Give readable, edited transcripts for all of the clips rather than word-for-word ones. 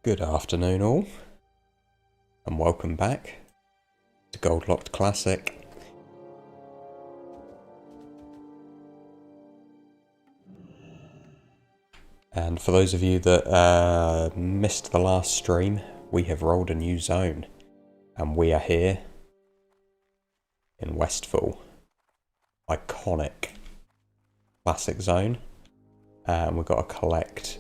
Good afternoon all, and welcome back to Goldlocked Classic. And for those of you that missed the last stream, we have rolled a new zone, and we are here in Westfall. Iconic classic zone, and we've got to collect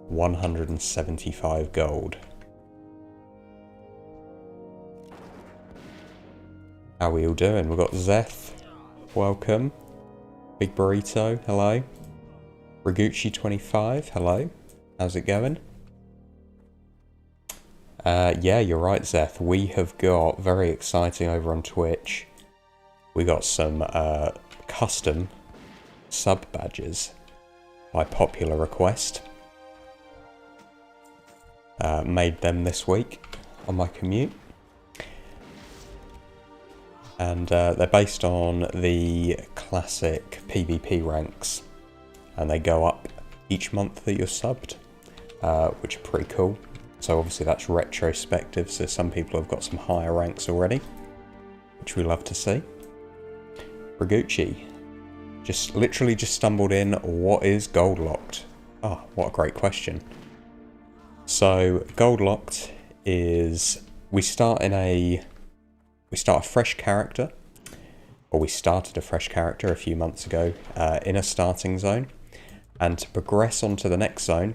175 gold. How are we all doing? We've got Zeth, welcome. Big Burrito, hello. Ragucci25, hello. How's it going? Yeah, you're right, Zeth. We have got, very exciting over on Twitch, we got some custom sub badges by popular request. Made them this week on my commute, and they're based on the classic PvP ranks, and they go up each month that you're subbed, which are pretty cool. So obviously that's retrospective, so some people have got some higher ranks already, which we love to see. Ragucci literally just stumbled in. What is Goldlocked? Oh, what a great question. So Goldlocked is we start a fresh character, or we started a fresh character a few months ago in a starting zone, and to progress onto the next zone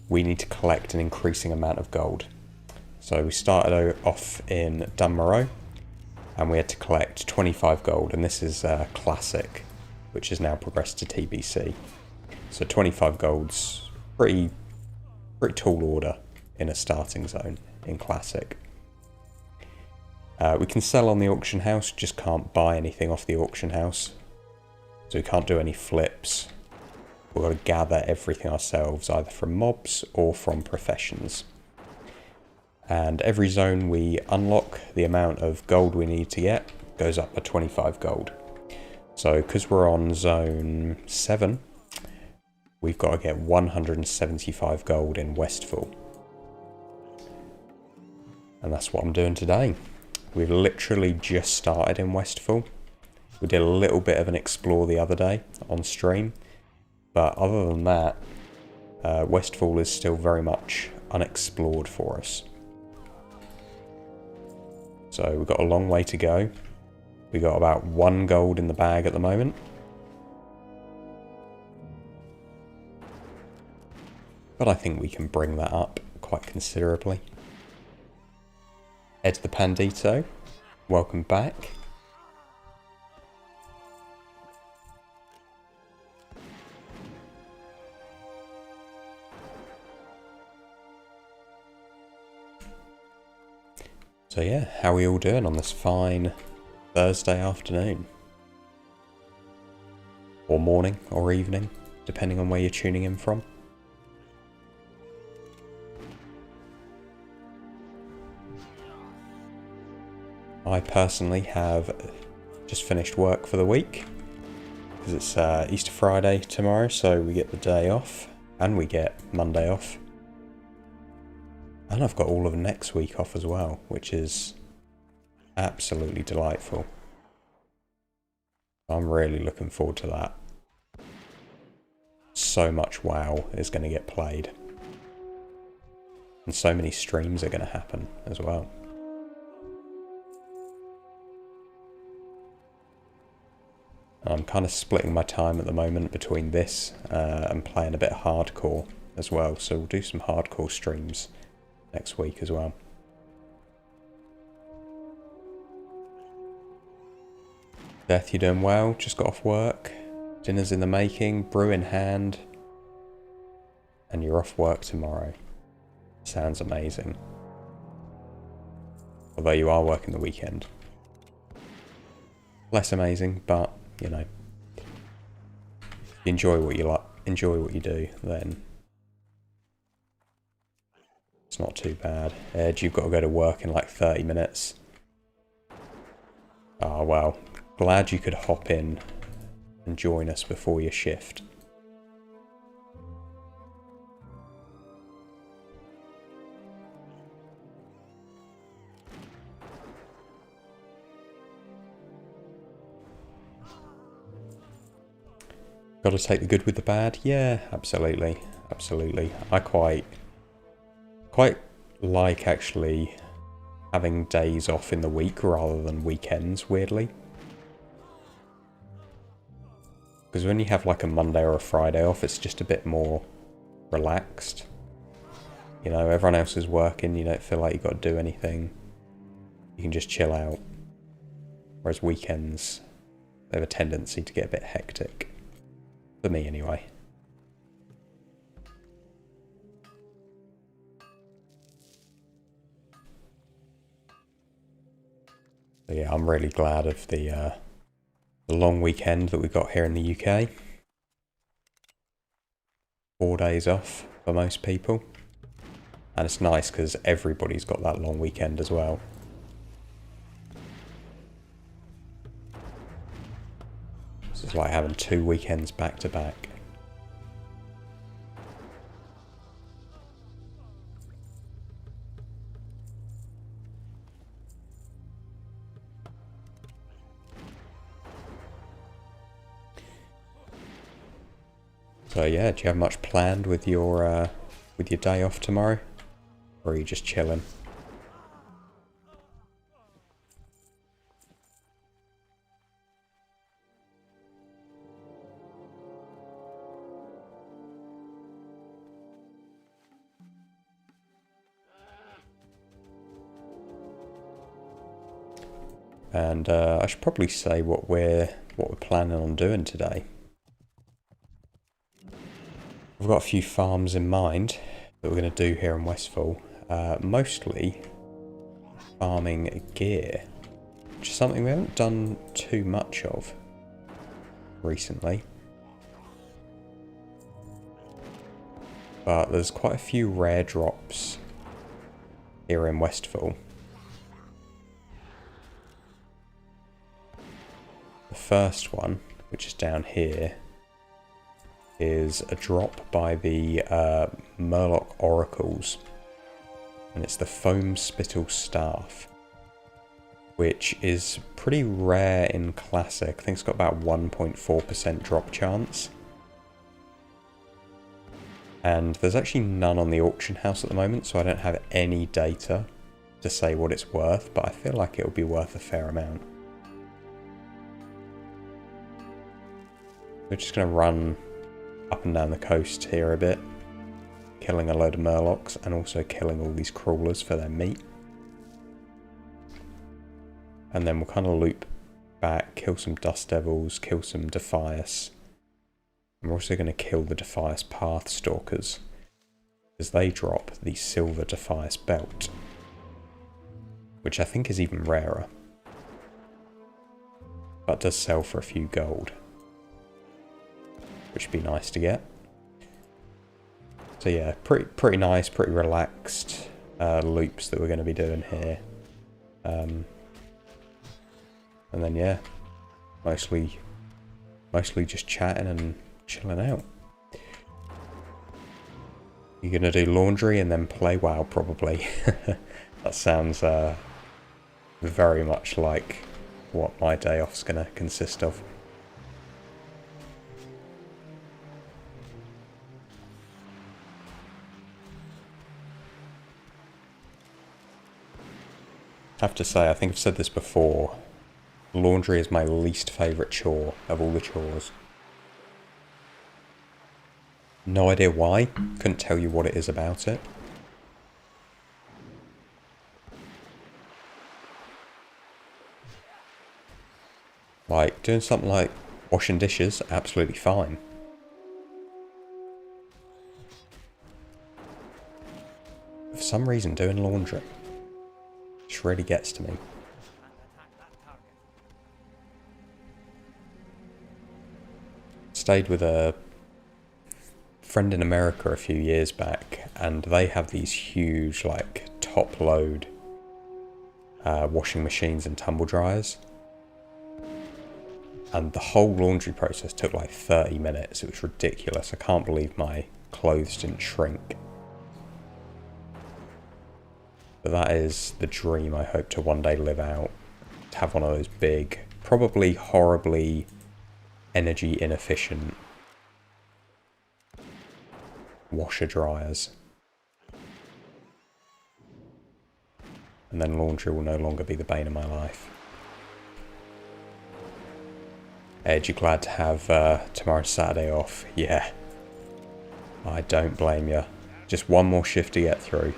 we need to collect an increasing amount of gold. So we started off in Dunmorrow and we had to collect 25 gold, and this is classic, which has now progressed to TBC. So 25 gold's pretty tall order in a starting zone in classic. We can sell on the auction house, just can't buy anything off the auction house, so we can't do any flips. We've got to gather everything ourselves, either from mobs or from professions. And every zone we unlock, the amount of gold we need to get goes up by 25 gold. So because we're on zone 7, we've got to get 175 gold in Westfall. And that's what I'm doing today. We've literally just started in Westfall. We did a little bit of an explore the other day on stream, but other than that, Westfall is still very much unexplored for us. So we've got a long way to go. We've got about 1 gold in the bag at the moment. But I think we can bring that up quite considerably. Ed the Pandito, welcome back. So yeah, how are we all doing on this fine Thursday afternoon? Or morning, or evening, depending on where you're tuning in from. I personally have just finished work for the week, because it's Easter Friday tomorrow, so we get the day off, and we get Monday off. And I've got all of next week off as well, which is absolutely delightful. I'm really looking forward to that. So much WoW is going to get played. And so many streams are going to happen as well. I'm kind of splitting my time at the moment between this and playing a bit of hardcore as well. So we'll do some hardcore streams next week as well. Beth, you doing well? Just got off work. Dinner's in the making, brew in hand. And you're off work tomorrow. Sounds amazing. Although you are working the weekend. Less amazing, but, you know, if you enjoy what you like, enjoy what you do, then it's not too bad. Ed, you've got to go to work in like 30 minutes. Oh, well. Glad you could hop in and join us before your shift. Got to take the good with the bad. Yeah, absolutely, absolutely. I quite like actually having days off in the week rather than weekends, weirdly. Because when you have like a Monday or a Friday off, it's just a bit more relaxed. You know, everyone else is working, you don't feel like you've got to do anything. You can just chill out. Whereas weekends, they have a tendency to get a bit hectic. For me, anyway. But yeah, I'm really glad of the long weekend that we got here in the UK. 4 days off for most people. And it's nice because everybody's got that long weekend as well. So it's like having 2 weekends back to back. So yeah, do you have much planned with your day off tomorrow? Or are you just chilling? And I should probably say what we're planning on doing today. We've got a few farms in mind that we're going to do here in Westfall. Mostly farming gear, which is something we haven't done too much of recently. But there's quite a few rare drops here in Westfall. The first one, which is down here, is a drop by the Murloc Oracles, and it's the Foam Spittle Staff, which is pretty rare in Classic. I think it's got about 1.4% drop chance. And there's actually none on the auction house at the moment, so I don't have any data to say what it's worth, but I feel like it'll be worth a fair amount. We're just going to run up and down the coast here a bit, killing a load of Murlocs and also killing all these crawlers for their meat. And then we'll kind of loop back, kill some Dust Devils, kill some Defias. And we're also going to kill the Defias Pathstalkers, because they drop the Silver Defias Belt, which I think is even rarer, but does sell for a few gold, which would be nice to get. So yeah, pretty nice, pretty relaxed loops that we're going to be doing here. And then yeah, mostly just chatting and chilling out. You're going to do laundry and then play WoW probably. That sounds very much like what my day off's going to consist of. I have to say, I think I've said this before, laundry is my least favourite chore of all the chores. No idea why, couldn't tell you what it is about it. Like, doing something like washing dishes, absolutely fine. For some reason, doing laundry just really gets to me. Stayed with a friend in America a few years back, and they have these huge, like, top load washing machines and tumble dryers. And the whole laundry process took like 30 minutes. It was ridiculous. I can't believe my clothes didn't shrink. But that is the dream I hope to one day live out. To have one of those big, probably horribly energy inefficient washer dryers. And then laundry will no longer be the bane of my life. Ed, you glad to have tomorrow Saturday off? Yeah. I don't blame you. Just one more shift to get through.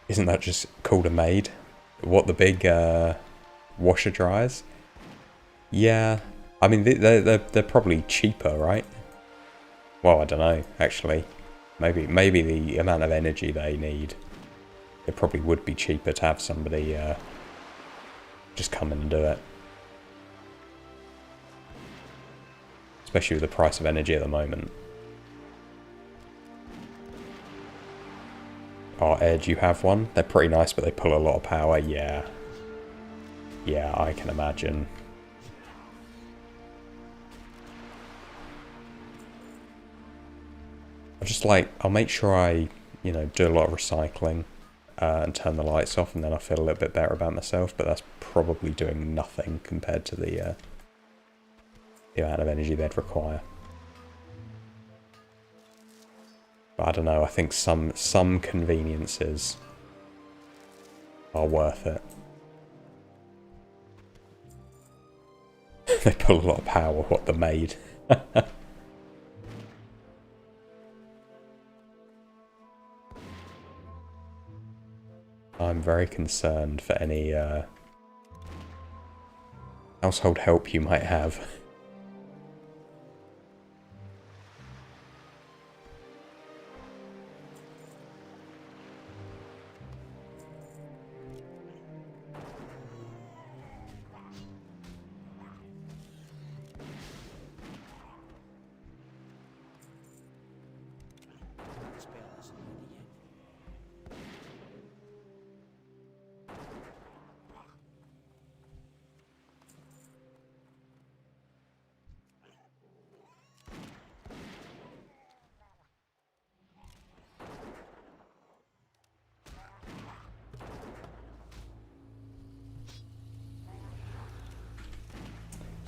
Isn't that just called a maid? What, the big washer dryers? Yeah. I mean, they're probably cheaper, right? Well, I don't know, actually. Maybe the amount of energy they need, it probably would be cheaper to have somebody just come in and do it. Especially with the price of energy at the moment. Oh, Ed, you have one? They're pretty nice, but they pull a lot of power. Yeah. Yeah, I can imagine. I'll make sure I, do a lot of recycling and turn the lights off, and then I'll feel a little bit better about myself, but that's probably doing nothing compared to the amount of energy they'd require. But I don't know, I think some conveniences are worth it. They pull a lot of power, what, the maid? I'm very concerned for any household help you might have.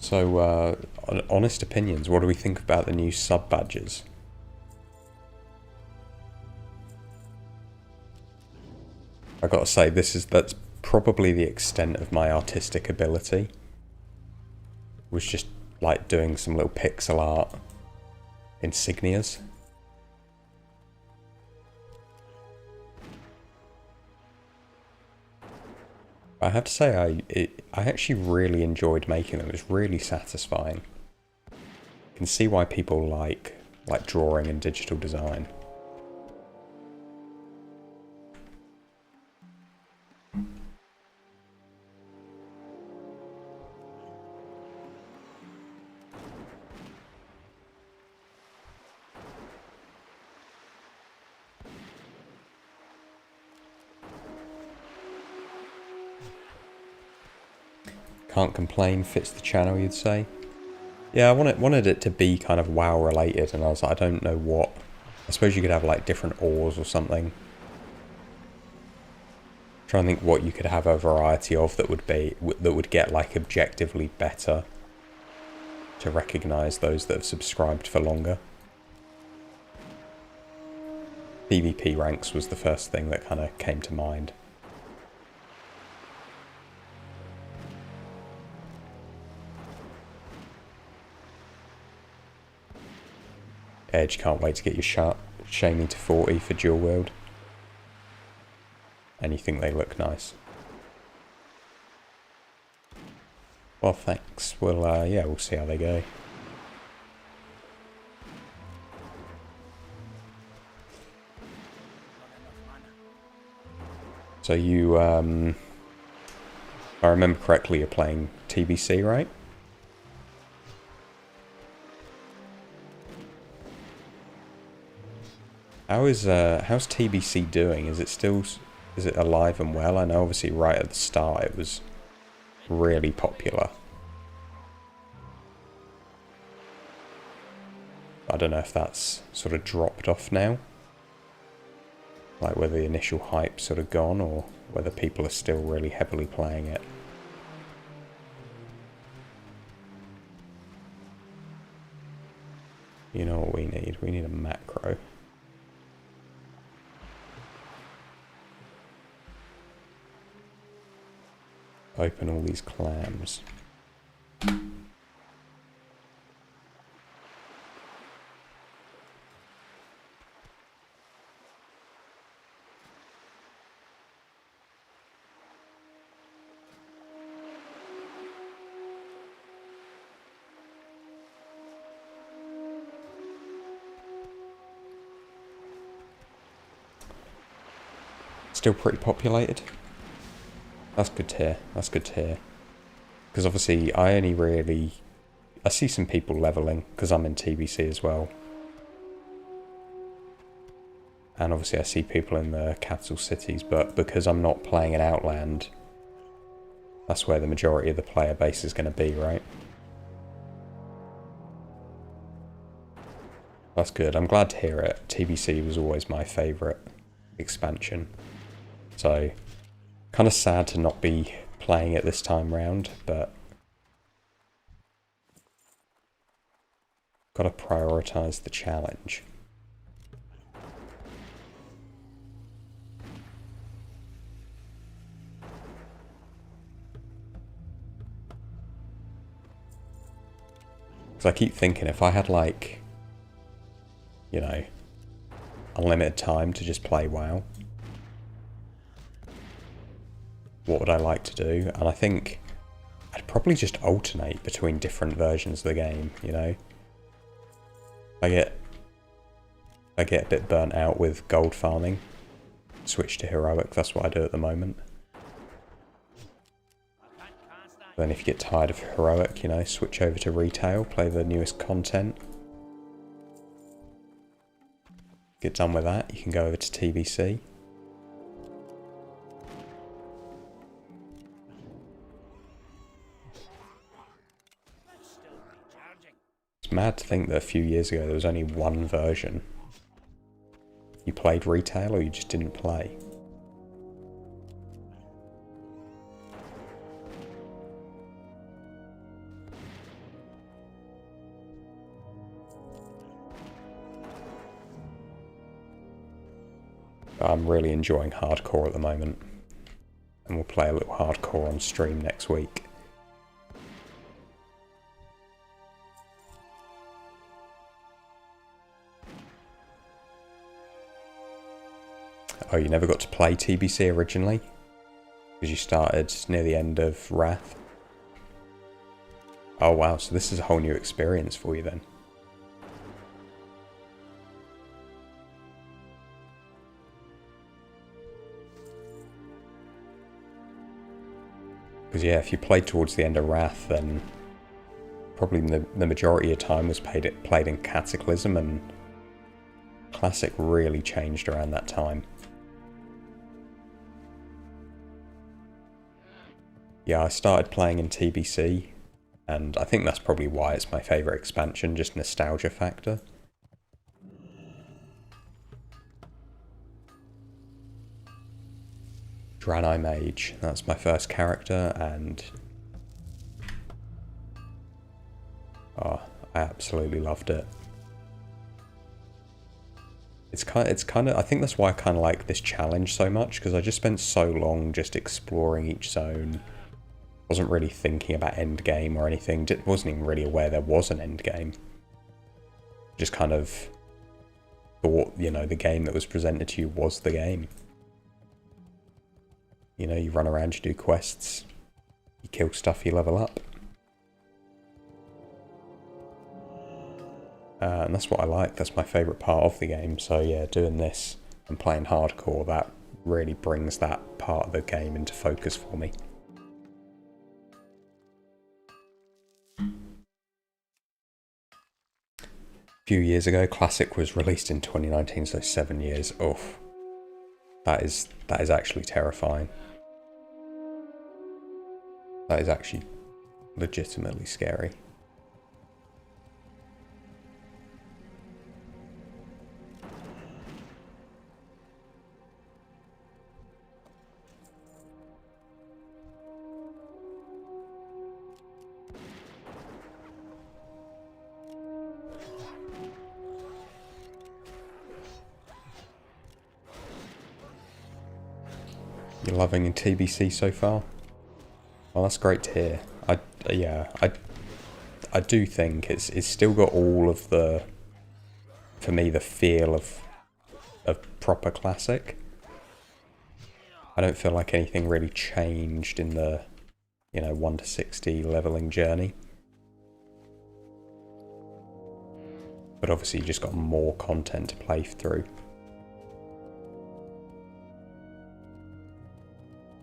So, honest opinions, what do we think about the new sub badges? I gotta say, that's probably the extent of my artistic ability. Was just like doing some little pixel art insignias. I have to say, I actually really enjoyed making them. It was really satisfying. You can see why people like drawing and digital design. Can't complain, fits the channel, you'd say. Yeah, I wanted it to be kind of WoW related, and I was like, I don't know what. I suppose you could have like different ores or something. Trying to think what you could have a variety of that would get like objectively better to recognise those that have subscribed for longer. PvP ranks was the first thing that kind of came to mind. Edge, can't wait to get your shaming to 40 for dual wield. And you think they look nice. Well, thanks. Yeah, we'll see how they go. So you, if I remember correctly, you're playing TBC, right? How's TBC doing? Is it alive and well? I know obviously right at the start it was really popular. I don't know if that's sort of dropped off now. Like whether the initial hype's sort of gone or whether people are still really heavily playing it. You know what we need? We need a macro. Open all these clams. Still pretty populated. That's good to hear. That's good to hear. Because obviously I see some people leveling because I'm in TBC as well. And obviously I see people in the capital cities, but because I'm not playing in Outland, that's where the majority of the player base is going to be, right? That's good. I'm glad to hear it. TBC was always my favourite expansion. So, kind of sad to not be playing it this time round, but got to prioritise the challenge. Because I keep thinking if I had like, you know, unlimited time to just play WoW, what would I like to do? And I think I'd probably just alternate between different versions of the game, you know? I get a bit burnt out with gold farming. Switch to heroic, that's what I do at the moment. Then if you get tired of heroic, you know, switch over to retail, play the newest content. Get done with that, you can go over to TBC. It's mad to think that a few years ago there was only one version. You played retail or you just didn't play. I'm really enjoying hardcore at the moment. And we'll play a little hardcore on stream next week. Oh, you never got to play TBC originally? Because you started near the end of Wrath? Oh wow, so this is a whole new experience for you then. Because yeah, if you played towards the end of Wrath, then probably the majority of time was played in Cataclysm, and Classic really changed around that time. Yeah, I started playing in TBC, and I think that's probably why it's my favourite expansion, just nostalgia factor. Draenei Mage, that's my first character, and oh, I absolutely loved it. It's kind of, I think that's why I kind of like this challenge so much, because I just spent so long just exploring each zone. Wasn't really thinking about endgame or anything, wasn't even really aware there was an endgame. Just kind of thought, you know, the game that was presented to you was the game. You know, you run around, you do quests, you kill stuff, you level up. And that's what I like, that's my favourite part of the game. So yeah, doing this and playing hardcore, that really brings that part of the game into focus for me. A few years ago, Classic was released in 2019, so 7 years. Oof. That is actually terrifying. That is actually legitimately scary. You're loving TBC so far? Well, that's great to hear. I do think it's still got all of the, for me, the feel of proper classic. I don't feel like anything really changed in the, 1 to 60 leveling journey. But obviously you just got more content to play through.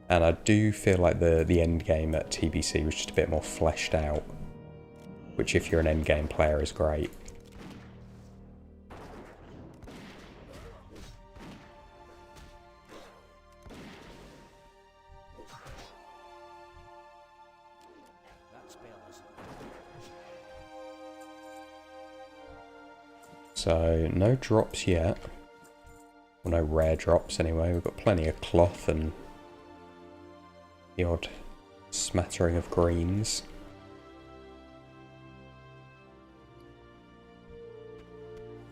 And I do feel like the end game at TBC was just a bit more fleshed out, which if you're an end game player is great. So no drops yet. Well, no rare drops anyway. We've got plenty of cloth and the odd smattering of greens.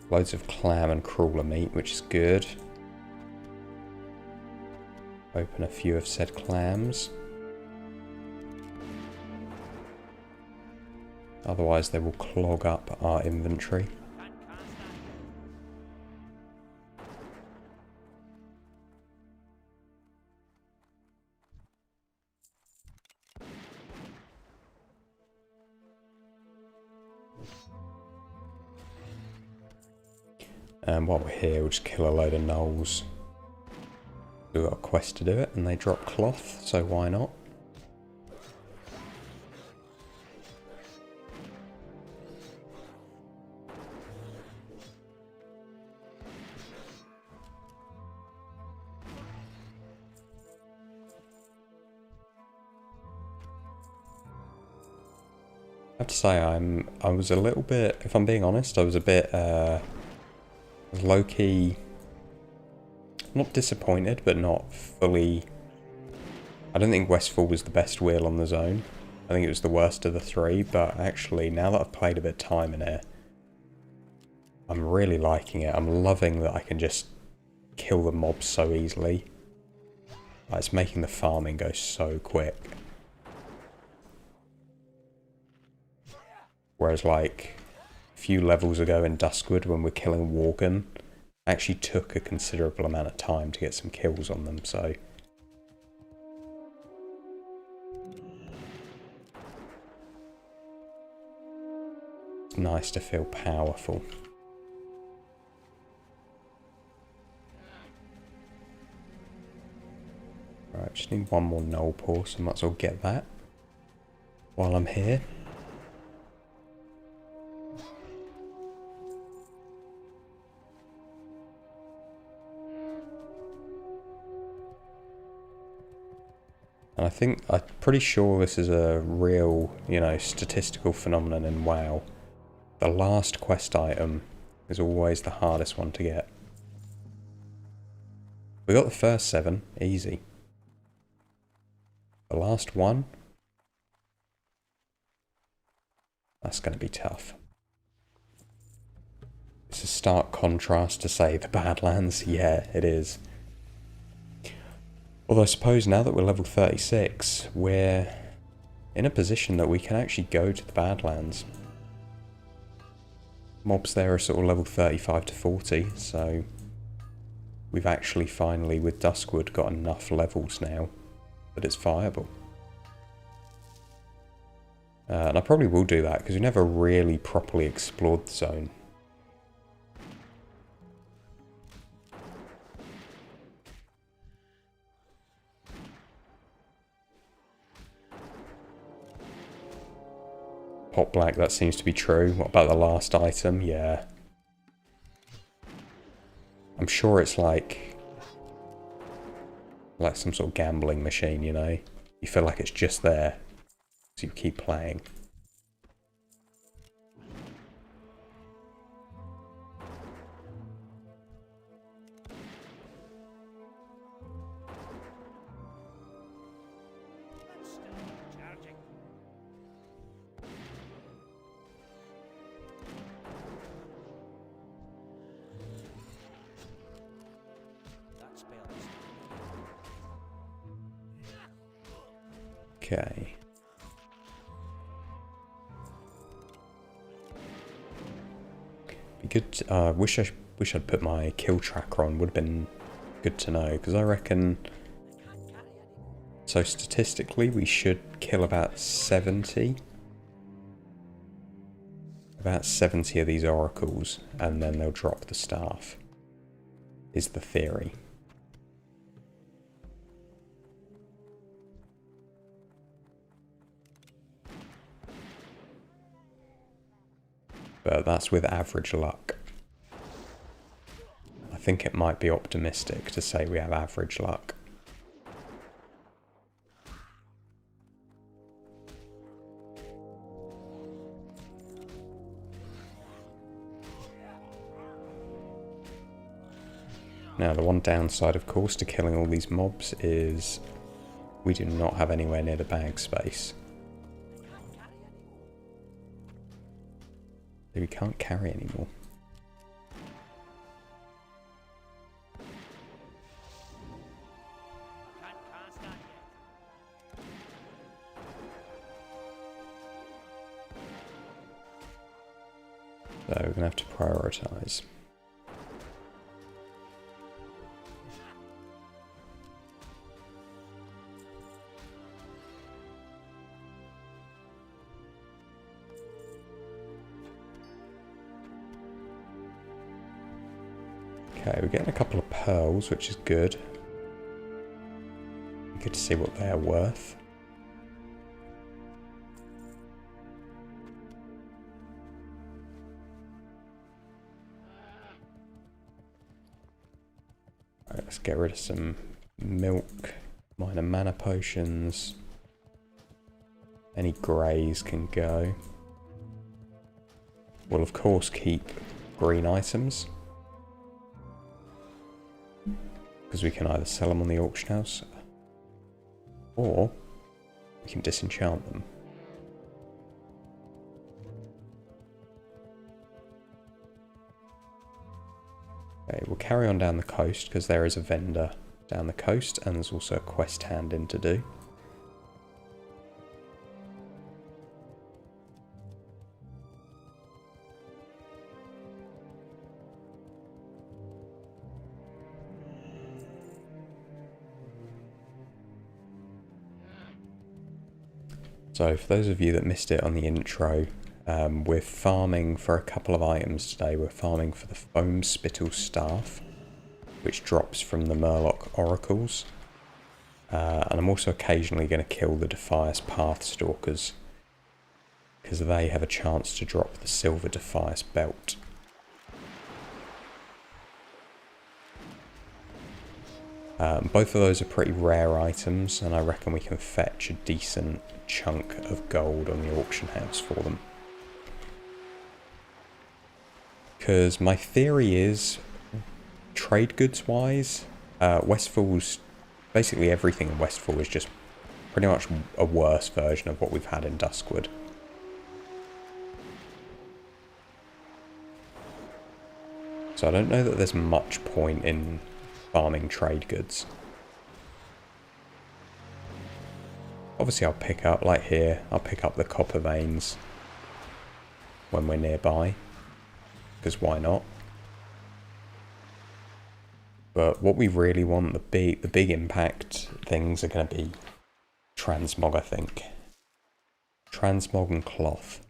Loads of clam and crawler meat, which is good. Open a few of said clams. Otherwise they will clog up our inventory. And while we're here, we'll just kill a load of gnolls. We've got a quest to do it, and they drop cloth, so why not? I have to say, I was a little bit, if I'm being honest, I was a bit low-key, not disappointed, but not fully. I don't think Westfall was the best wheel on the zone. I think it was the worst of the three, but actually, now that I've played a bit of time in it, I'm really liking it. I'm loving that I can just kill the mobs so easily. Like, it's making the farming go so quick. Whereas, like, a few levels ago in Duskwood, when we're killing Worgen, actually took a considerable amount of time to get some kills on them, so... It's nice to feel powerful. Right, just need one more null paw, so I might as well get that while I'm here. And I think, I'm pretty sure this is a real, statistical phenomenon in WoW. The last quest item is always the hardest one to get. We got the first 7, easy. The last one, that's going to be tough. It's a stark contrast to, say, the Badlands. Yeah, it is. Although I suppose now that we're level 36, we're in a position that we can actually go to the Badlands. Mobs there are sort of level 35 to 40, so we've actually finally, with Duskwood, got enough levels now that it's viable. And I probably will do that, because we never really properly explored the zone. Pot black, that seems to be true. What about the last item? Yeah. I'm sure it's like some sort of gambling machine, You feel like it's just there, so you keep playing. Okay. Be good. Wish I'd put my kill tracker on. Would have been good to know, because I reckon. So statistically, we should kill about 70. About 70 of these oracles, and then they'll drop the staff. Is the theory. But that's with average luck. I think it might be optimistic to say we have average luck. Now, the one downside, of course, to killing all these mobs is we do not have anywhere near the bag space. We can't carry anymore. So we're going to have to prioritise. Okay, we're getting a couple of pearls, which is good. Good to see what they are worth. Right, let's get rid of some milk, minor mana potions. Any greys can go. We'll of course keep green items, because we can either sell them on the auction house, or we can disenchant them. Okay, we'll carry on down the coast, because there is a vendor down the coast, and there's also a quest hand in to do. So for those of you that missed it on the intro, we're farming for a couple of items today. We're farming for the Foam Spittle Staff, which drops from the Murloc Oracles. And I'm also occasionally going to kill the Defias Pathstalkers, because they have a chance to drop the Silver Defias Belt. Both of those are pretty rare items, and I reckon we can fetch a decent chunk of gold on the auction house for them. Because my theory is, trade goods wise, Westfall's, basically everything in Westfall is just pretty much a worse version of what we've had in Duskwood. So I don't know that there's much point in farming trade goods. Obviously I'll pick up, like here, I'll pick up the copper veins when we're nearby, because why not? But what we really want, the big impact things are going to be transmog, I think. Transmog and cloth.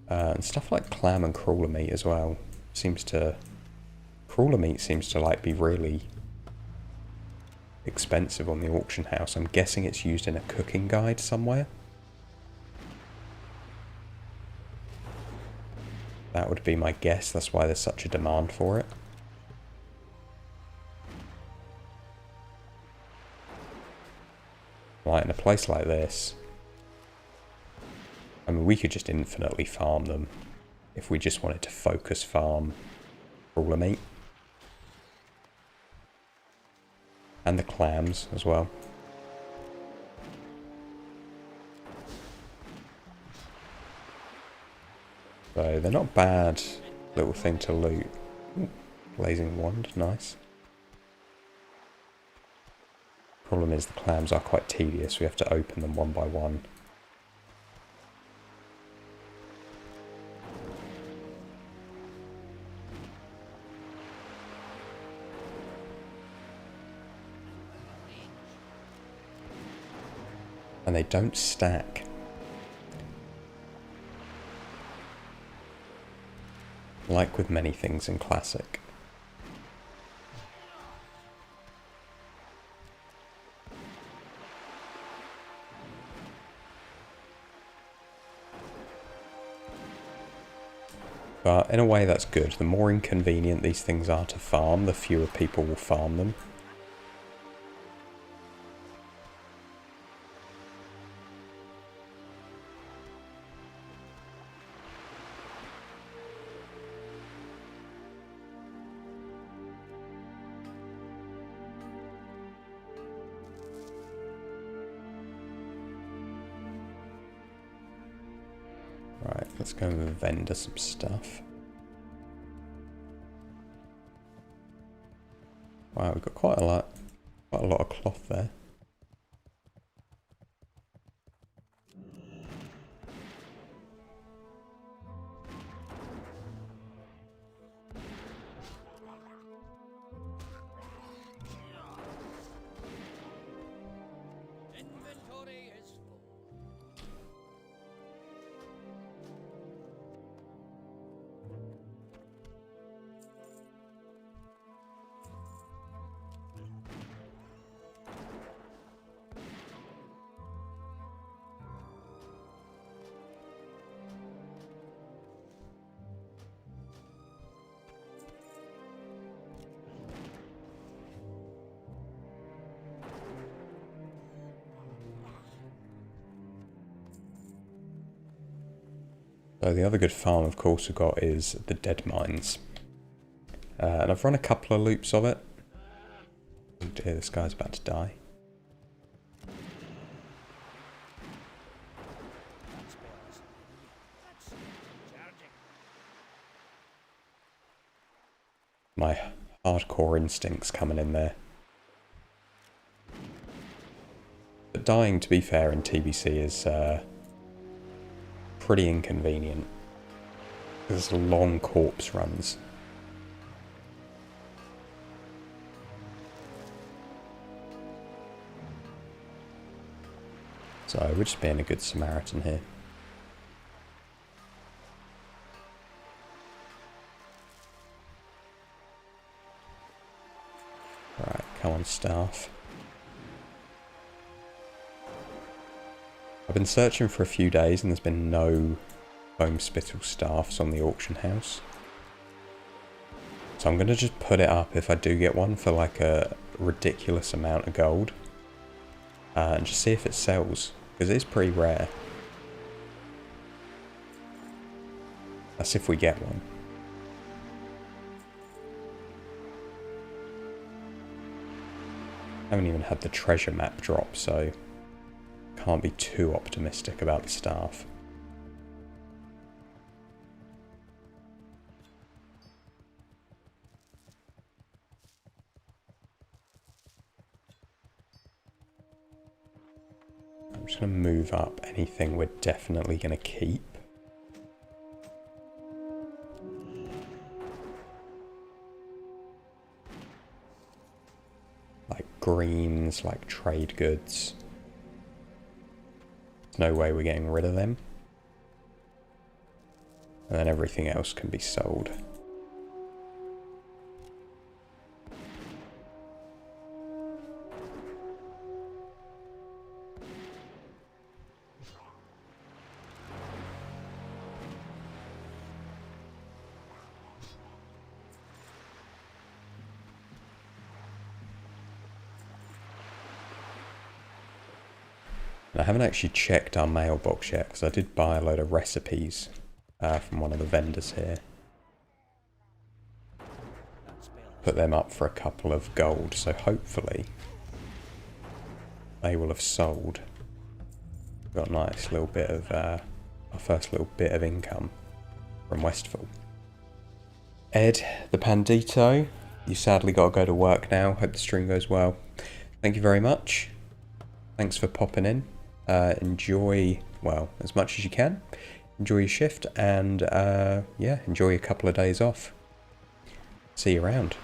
And stuff like clam and crawler meat as well. Crawler meat seems to like be really expensive on the auction house. I'm guessing it's used in a cooking guide somewhere. That would be my guess. That's why there's such a demand for it. Right, in a place like this, I mean, we could just infinitely farm them if we just wanted to focus farm crawler meat. And the clams as well. So they're not bad little thing to loot. Ooh, blazing wand, nice. Problem is the clams are quite tedious. We have to open them one by one. And they don't stack. Like with many things in Classic. But in a way that's good. The more inconvenient these things are to farm, the fewer people will farm them. Right, let's go and vendor some stuff. Wow, we've got quite a lot of cloth there. So the other good farm, of course, we've got is the dead mines. And I've run a couple of loops of it. Oh dear, this guy's about to die. My hardcore instincts coming in there. But dying, to be fair, in TBC is pretty inconvenient. There's long corpse runs. So we're just being a good Samaritan here. Right, come on, staff. I've been searching for a few days and there's been no foam spittle staffs on the auction house. So I'm going to just put it up if I do get one for like a ridiculous amount of gold. And just see if it sells, because it is pretty rare. That's if we get one. I haven't even had the treasure map drop, so can't be too optimistic about the staff. I'm just going to move up anything we're definitely going to keep. Like greens, like trade goods. There's no way we're getting rid of them. And then everything else can be sold. I haven't actually checked our mailbox yet, because I did buy a load of recipes from one of the vendors here. Put them up for a couple of gold, so hopefully they will have sold. Got a nice little bit of, our first little bit of income from Westfall. Ed, the Pandito, you sadly got to go to work now. Hope the stream goes well. thank you very much. Thanks for popping in. Enjoy, well, as much as you can. Enjoy your shift and, yeah, enjoy a couple of days off. See you around.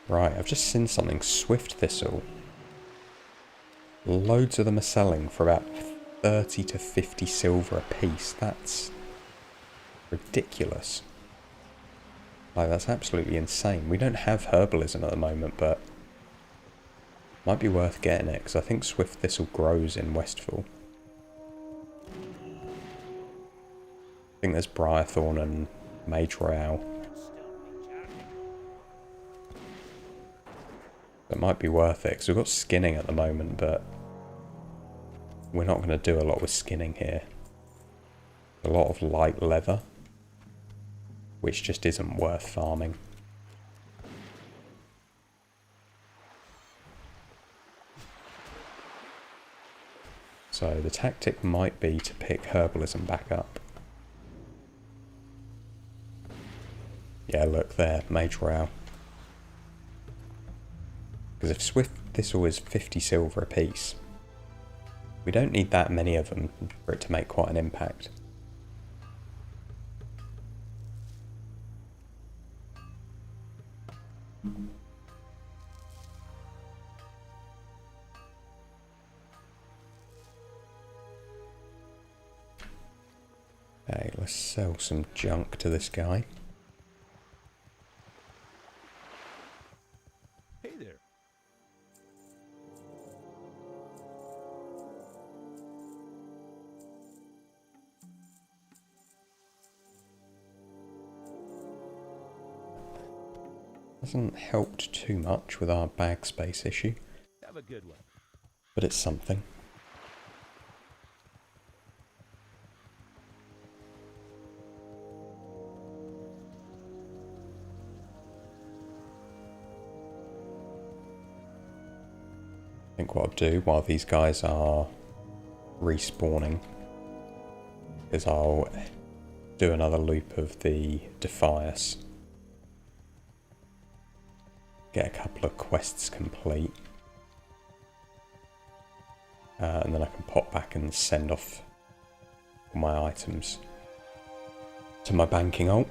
Right, I've just seen something. Swift Thistle. Loads of them are selling for about 30 to 50 silver a piece. That's ridiculous. Like, that's absolutely insane. We don't have herbalism at the moment, but might be worth getting it, because I think Swift Thistle grows in Westfall. I think there's Briarthorn and Mage Royale. It might be worth it, because we've got skinning at the moment, but we're not going to do a lot with skinning here. A lot of light leather, which just isn't worth farming. So the tactic might be to pick herbalism back up. Yeah, look there, Mage Royale. Because if Swift Thistle is 50 silver a piece, we don't need that many of them for it to make quite an impact. Okay, let's sell some junk to this guy. Hey there. Hasn't helped too much with our bag space issue, Have a good one. but it's something. I think what I'll do while these guys are respawning is I'll do another loop of the Defias. Get a couple of quests complete. And then I can pop back and send off all my items to my banking alt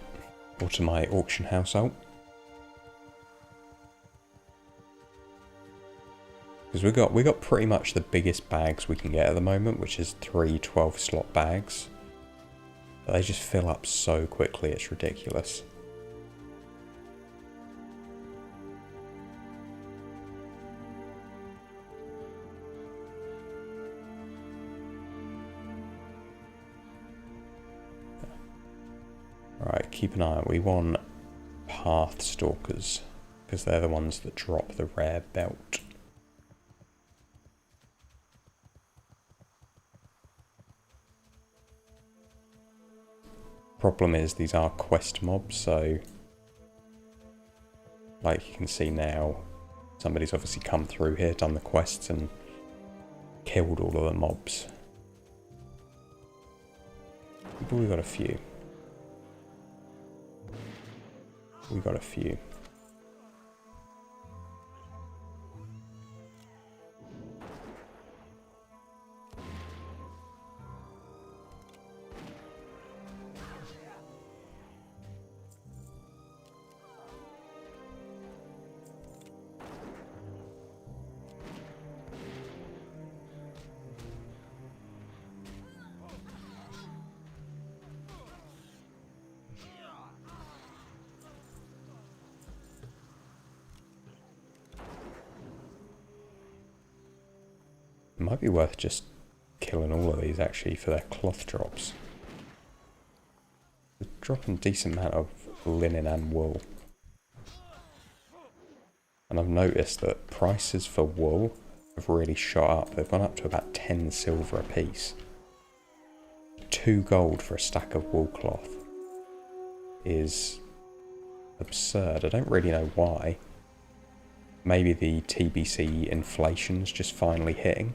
or to my auction house alt. Because we got pretty much the biggest bags we can get at the moment, which is 3 12-slot bags. But they just fill up so quickly, it's ridiculous. Alright, keep an eye out. We want Path Stalkers, because they're the ones that drop the rare belt. Problem is, these are quest mobs, so like you can see now, somebody's obviously come through here, done the quests and killed all of the mobs. But we got a few. We got a few. It might be worth just killing all of these actually for their cloth drops. They're dropping a decent amount of linen and wool. And I've noticed that prices for wool have really shot up. They've gone up to about 10 silver a piece. 2 gold for a stack of wool cloth is absurd. I don't really know why. Maybe the TBC inflation's just finally hitting.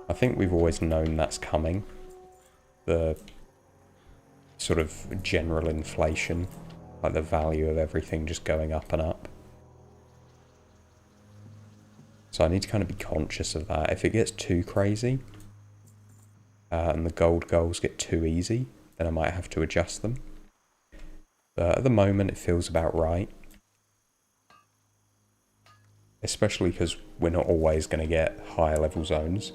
I think we've always known that's coming. The sort of general inflation, like the value of everything just going up and up. So I need to kind of be conscious of that. If it gets too crazy, and the gold goals get too easy, then I might have to adjust them. But at the moment it feels about right. Especially because we're not always going to get higher level zones.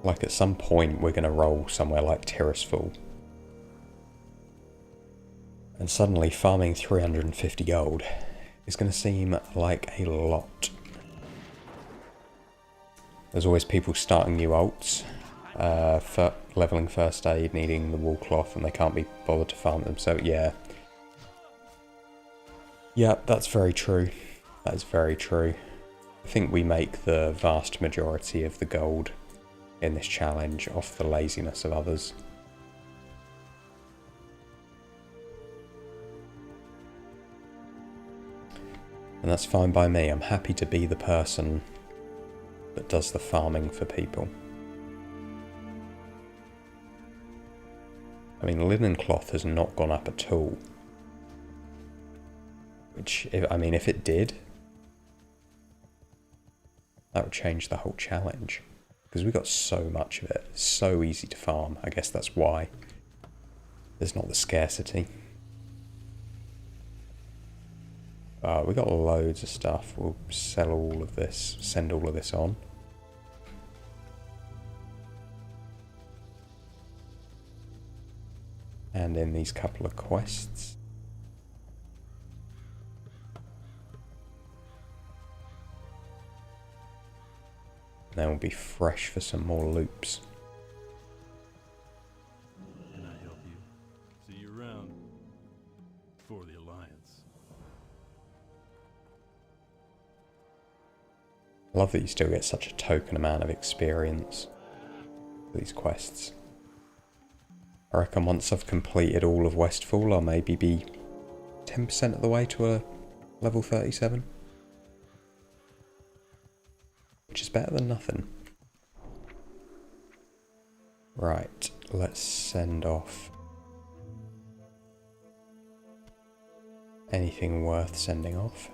Like at some point we're going to roll somewhere like Tirisfal. And suddenly farming 350 gold is going to seem like a lot. There's always people starting new alts, for leveling first aid, needing the wool cloth, and they can't be bothered to farm them. So yeah. Yeah, that's very true. That is very true. I think we make the vast majority of the gold in this challenge off the laziness of others. And that's fine by me. I'm happy to be the person that does the farming for people. I mean, linen cloth has not gone up at all. Which, if it did, that would change the whole challenge. Because we got so much of it. It's so easy to farm. I guess that's why there's not the scarcity. We got loads of stuff. We'll sell all of this, send all of this on. And in these couple of quests. Then we'll be fresh for some more loops. Can I help you? See you around. For the Alliance. I love that you still get such a token amount of experience for these quests. I reckon once I've completed all of Westfall, I'll maybe be 10% of the way to a level 37. Which is better than nothing. Right, let's send off anything worth sending off.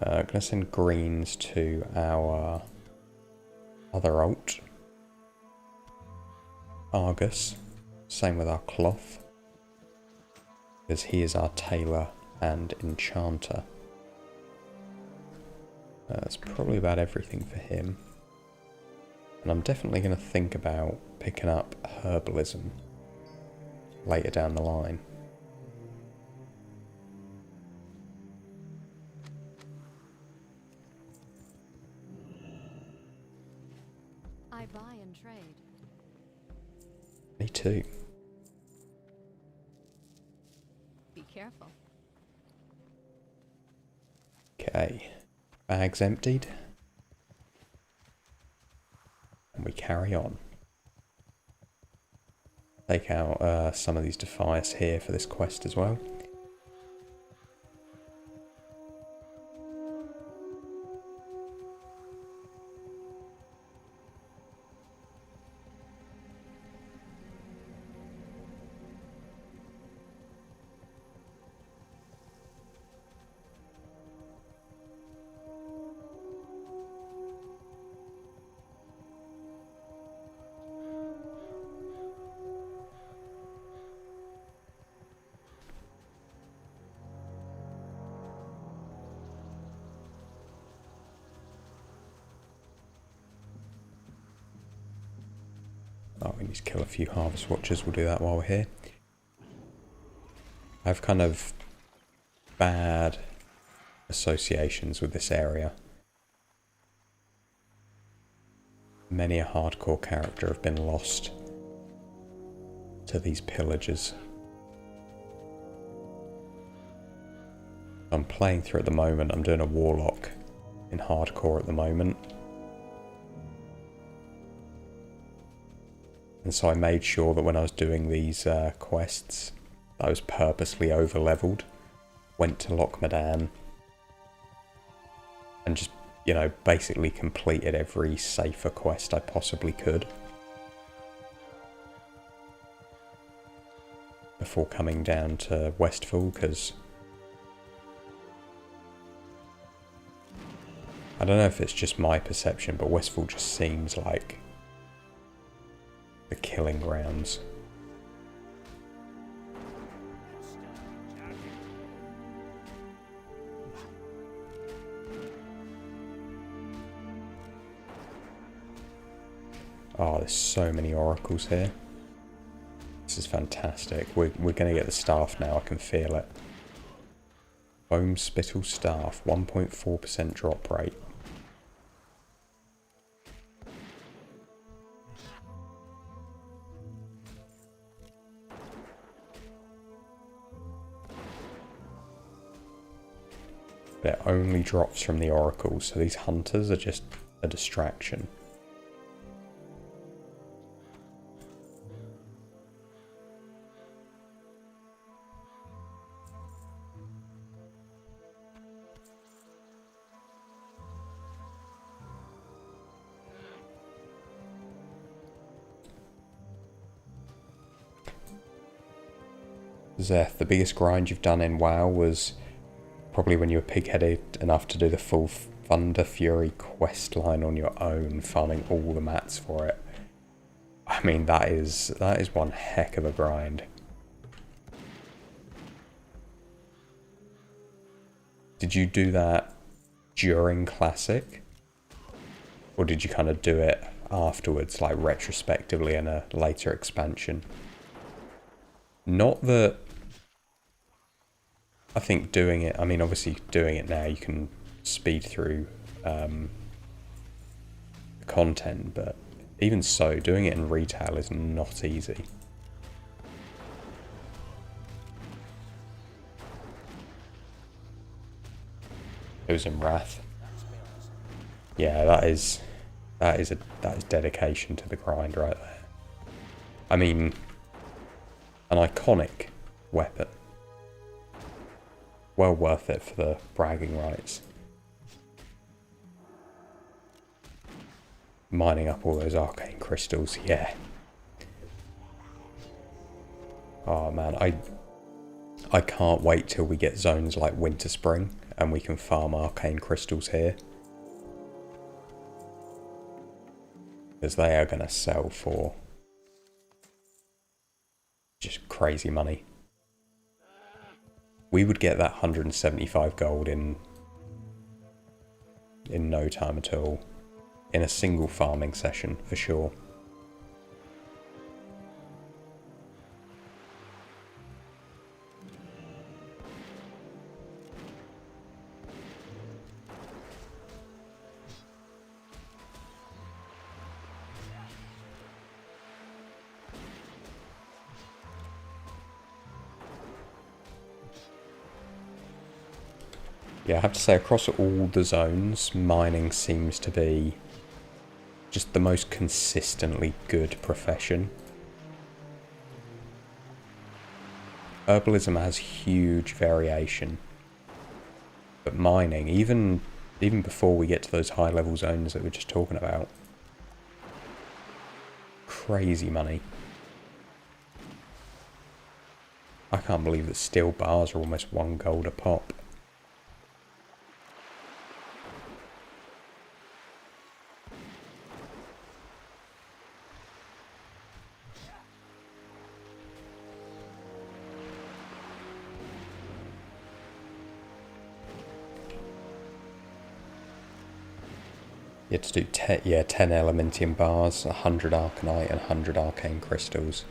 I'm going to send greens to our other alt, Argus. Same with our cloth, because he is our tailor and enchanter. That's probably about everything for him. And I'm definitely going to think about picking up herbalism later down the line. I buy and trade. Me too. Be careful. Okay, bags emptied. And we carry on. Take out some of these Defias here for this quest as well. Oh, we need to kill a few Harvest Watchers. We'll do that while we're here. I have kind of bad associations with this area. Many a hardcore character have been lost to these pillagers. I'm playing through at the moment. I'm doing a Warlock in hardcore at the moment. And so I made sure that when I was doing these quests, I was purposely over-leveled. Went to Loch Madan. And just, you know, basically completed every safer quest I possibly could. Before coming down to Westfall, because I don't know if it's just my perception, but Westfall just seems like the killing grounds. Oh, there's so many oracles here. This is fantastic. We're going to get the staff now, I can feel it. Foam Spittle Staff, 1.4% drop rate. But it only drops from the oracles, so these hunters are just a distraction. Zeth, the biggest grind you've done in WoW was probably when you were pig-headed enough to do the full Thunder Fury quest line on your own, farming all the mats for it. I mean, that is one heck of a grind. Did you do that during Classic? Or did you kind of do it afterwards, like retrospectively in a later expansion? Not that I think doing it, I mean, obviously doing it now, you can speed through the content, but even so, doing it in retail is not easy. It was in Wrath. Yeah, that is dedication to the grind right there. I mean, an iconic weapon. Well worth it for the bragging rights. Mining up all those arcane crystals, yeah. Oh man, I can't wait till we get zones like Winter Spring and we can farm arcane crystals here. Because they are going to sell for just crazy money. We would get that 175 gold in no time at all. In a single farming session, for sure. Yeah, I have to say, across all the zones, mining seems to be just the most consistently good profession. Herbalism has huge variation, but mining, even before we get to those high level zones that we're just talking about, crazy money. I can't believe that steel bars are almost 1 gold a pop. You had to do 10, yeah, 10 elementium bars, 100 arcanite, and 100 arcane crystals.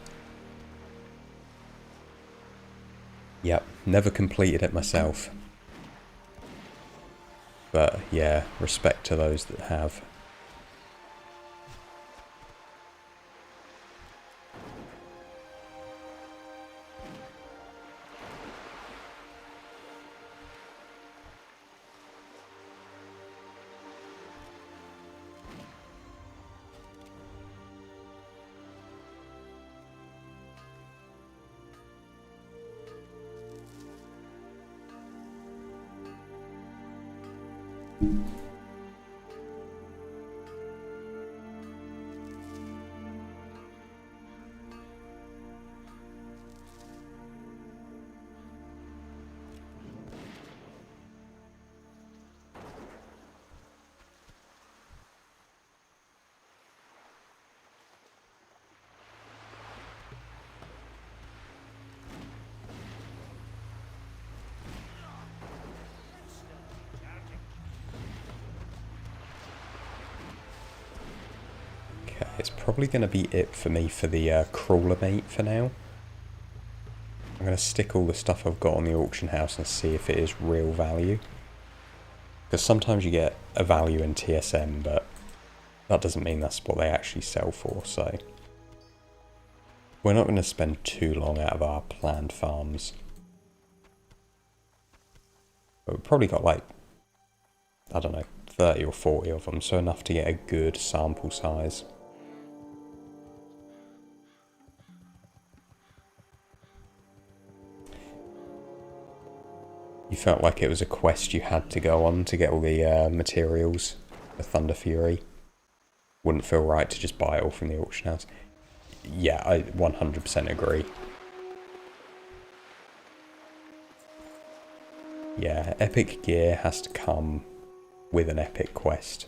Yep, never completed it myself. But yeah, respect to those that have. Okay, it's probably going to be it for me for the crawler mate for now. I'm going to stick all the stuff I've got on the auction house and see if it is real value. Because sometimes you get a value in TSM, but that doesn't mean that's what they actually sell for, so... We're not going to spend too long out of our planned farms. But we've probably got like, I don't know, 30 or 40 of them, so enough to get a good sample size. You felt like it was a quest you had to go on to get all the materials for Thunder Fury. Wouldn't feel right to just buy it all from the auction house. Yeah, I 100% agree. Yeah, epic gear has to come with an epic quest.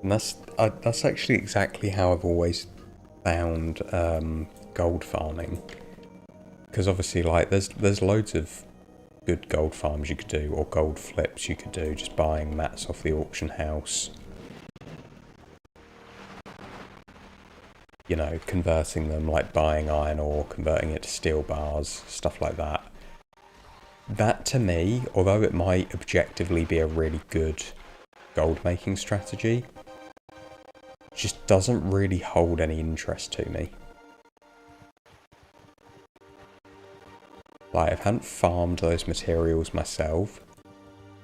And that's actually exactly how I've always found gold farming. Because obviously, like, there's loads of good gold farms you could do, or gold flips you could do, just buying mats off the auction house. You know, converting them, like buying iron ore, converting it to steel bars, stuff like that. That, to me, although it might objectively be a really good gold making strategy, just doesn't really hold any interest to me. Like, I haven't farmed those materials myself,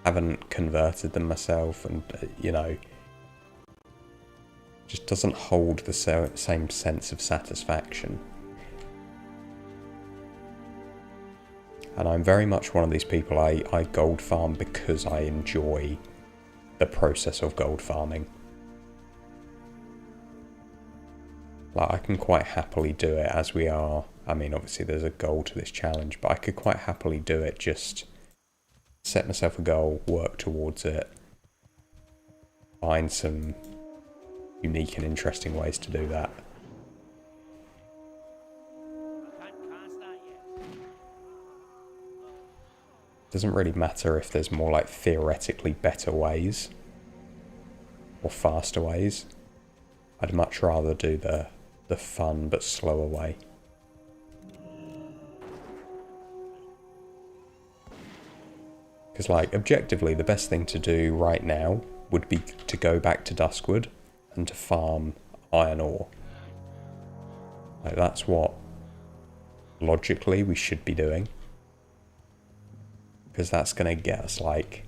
haven't converted them myself, and, you know, just doesn't hold the same sense of satisfaction. And I'm very much one of these people, I gold farm because I enjoy the process of gold farming. Like, I can quite happily do it as we are. I mean, obviously there's a goal to this challenge, but I could quite happily do it, just set myself a goal, work towards it, find some unique and interesting ways to do that. Doesn't really matter if there's more like theoretically better ways or faster ways. I'd much rather do the fun but slower way. Because, like, objectively, the best thing to do right now would be to go back to Duskwood and to farm iron ore. Like, that's what logically we should be doing. Because that's going to get us, like,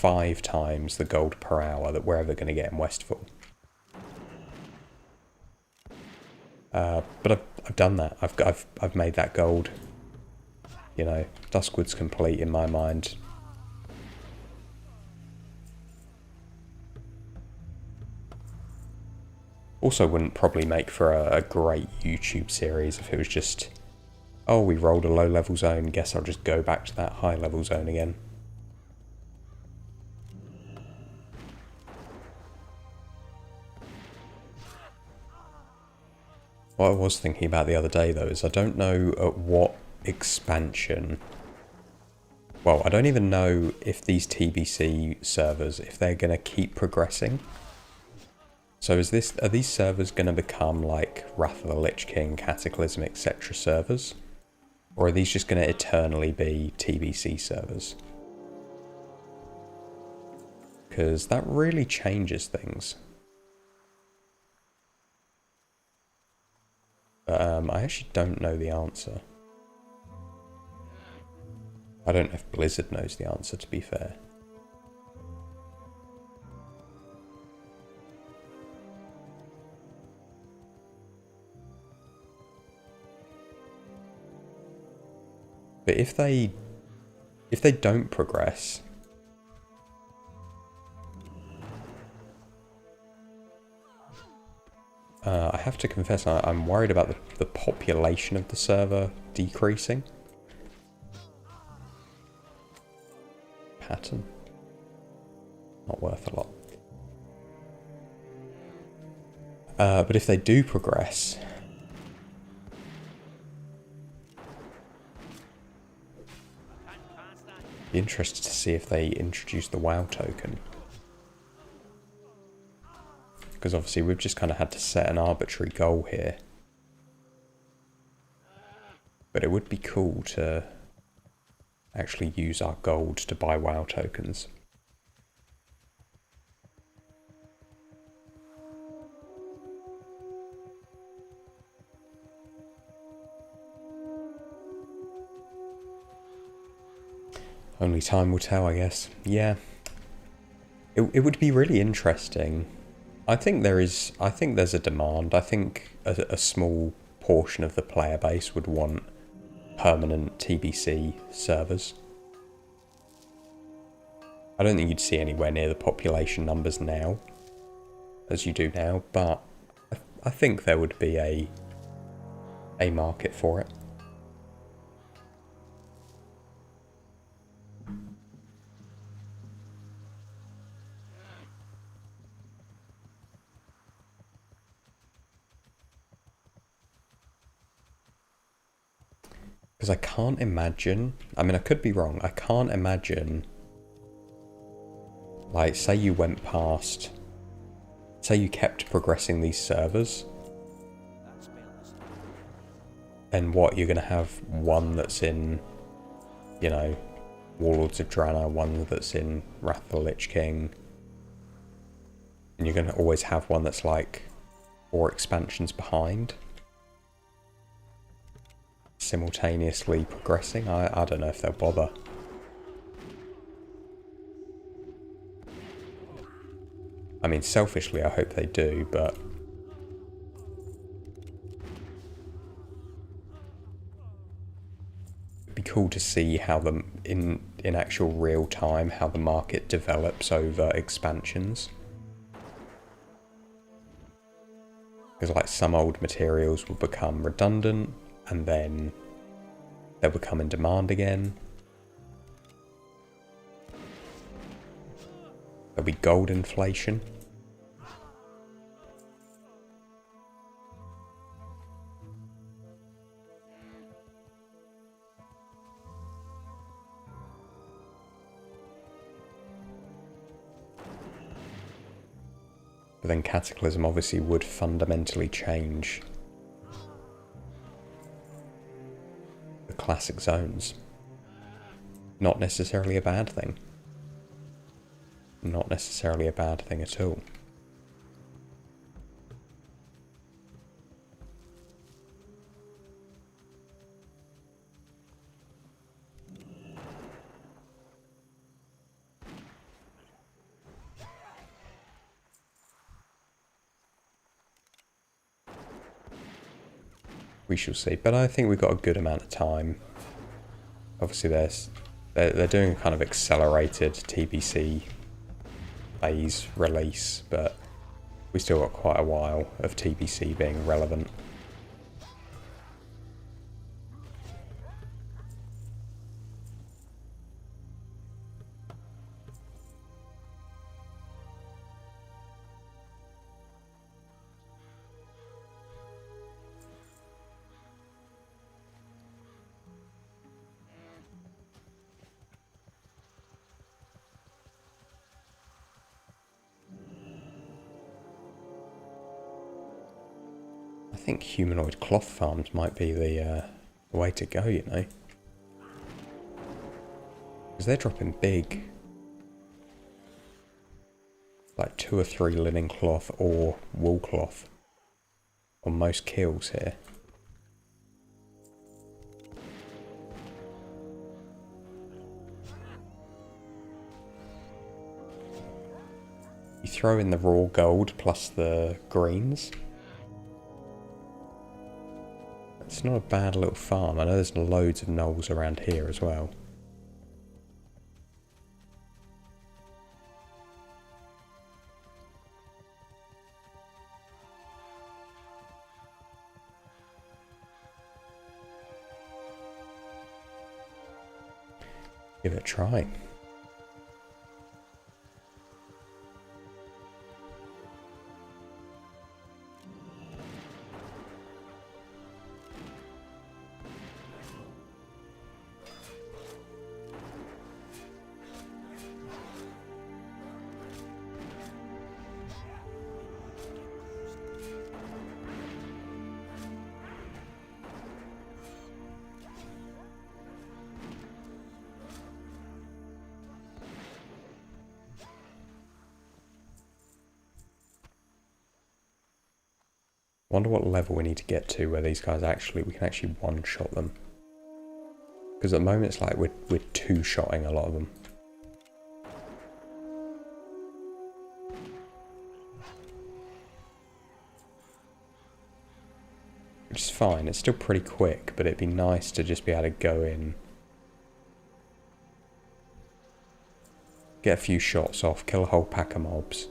5 times the gold per hour that we're ever going to get in Westfall. But I've done that. I've made that gold. You know, Duskwood's complete in my mind. Also wouldn't probably make for a great YouTube series if it was just, oh, we rolled a low level zone, guess I'll just go back to that high level zone again. What I was thinking about the other day though is I don't know at what expansion, well, I don't even know if these TBC servers, if they're going to keep progressing. So are these servers going to become like Wrath of the Lich King, Cataclysm, etc. servers? Or are these just going to eternally be TBC servers? Because that really changes things. But I actually don't know the answer. I don't know if Blizzard knows the answer, to be fair. But if they don't progress, I have to confess I'm worried about the population of the server decreasing. Pattern. Not worth a lot. But if they do progress, be interested to see if they introduce the WoW token. Because obviously we've just kind of had to set an arbitrary goal here. But it would be cool to actually use our gold to buy WoW tokens. Only time will tell, I guess. Yeah. It would be really interesting. I think there's a demand. I think a small portion of the player base would want permanent TBC servers. I don't think you'd see anywhere near the population numbers now as you do now, but I think there would be a market for it. Because I can't imagine, I mean I could be wrong, I can't imagine, like say you went past, say you kept progressing these servers, and what, you're going to have one that's in, you know, Warlords of Draenor, one that's in Wrath of the Lich King, and you're going to always have one that's like 4 expansions behind, simultaneously progressing. I don't know if they'll bother. I mean, selfishly I hope they do, but it'd be cool to see how in actual real time how the market develops over expansions. Because like some old materials will become redundant and then they'll become in demand again. There'll be gold inflation. But then Cataclysm obviously would fundamentally change the classic zones. Not necessarily a bad thing. Not necessarily a bad thing at all. we shall see. But I think we've got a good amount of time. Obviously, they're doing a kind of accelerated TBC phase release, but we still got quite a while of TBC being relevant. I think humanoid cloth farms might be the way to go, you know. Because they're dropping big. Like 2 or 3 linen cloth or wool cloth on most kills here. You throw in the raw gold plus the greens. It's not a bad little farm. I know there's loads of gnolls around here as well. Give it a try. Wonder what level we need to get to where these guys we can actually one-shot them. Because at the moment it's like we're two-shotting a lot of them. Which is fine, it's still pretty quick, but it'd be nice to just be able to go in, get a few shots off, kill a whole pack of mobs.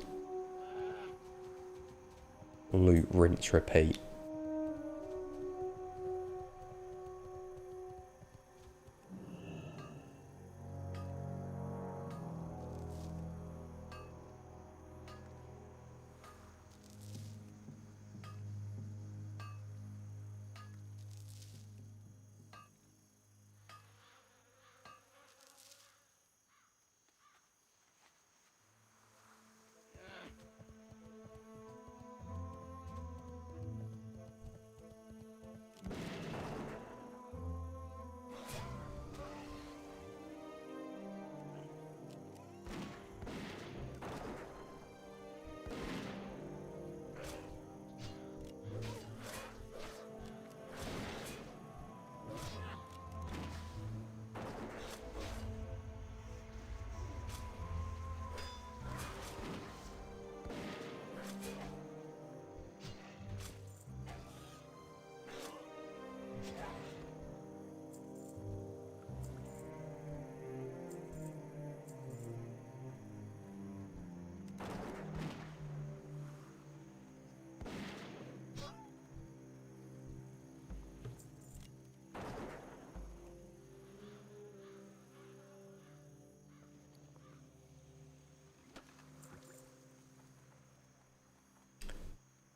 Loot, rinse, repeat.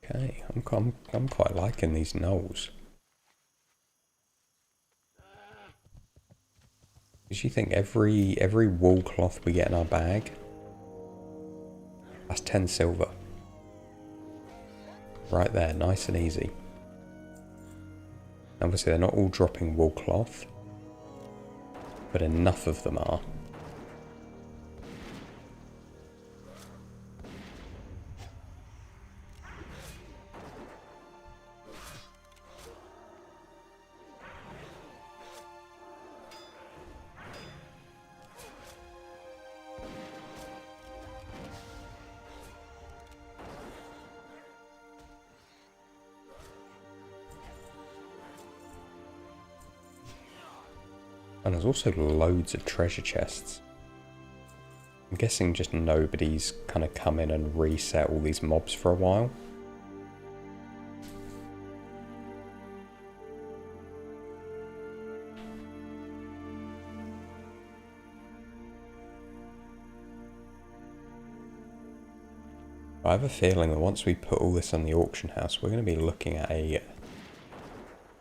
Okay, I'm quite liking these gnolls. Because you think every wool cloth we get in our bag, that's 10 silver. Right there, nice and easy. Obviously they're not all dropping wool cloth, but enough of them are. And there's also loads of treasure chests. I'm guessing just nobody's kind of come in and reset all these mobs for a while. I have a feeling that once we put all this on the auction house, we're going to be looking at a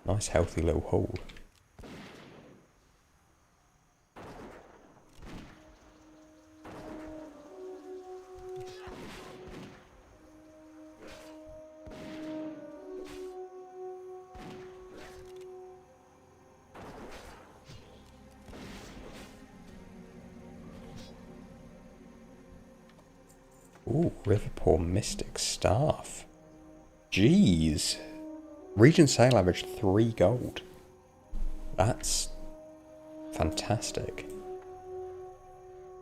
nice healthy little haul. Ooh, Riverpool Mystic Staff. Jeez. Region sale average 3 gold. That's fantastic.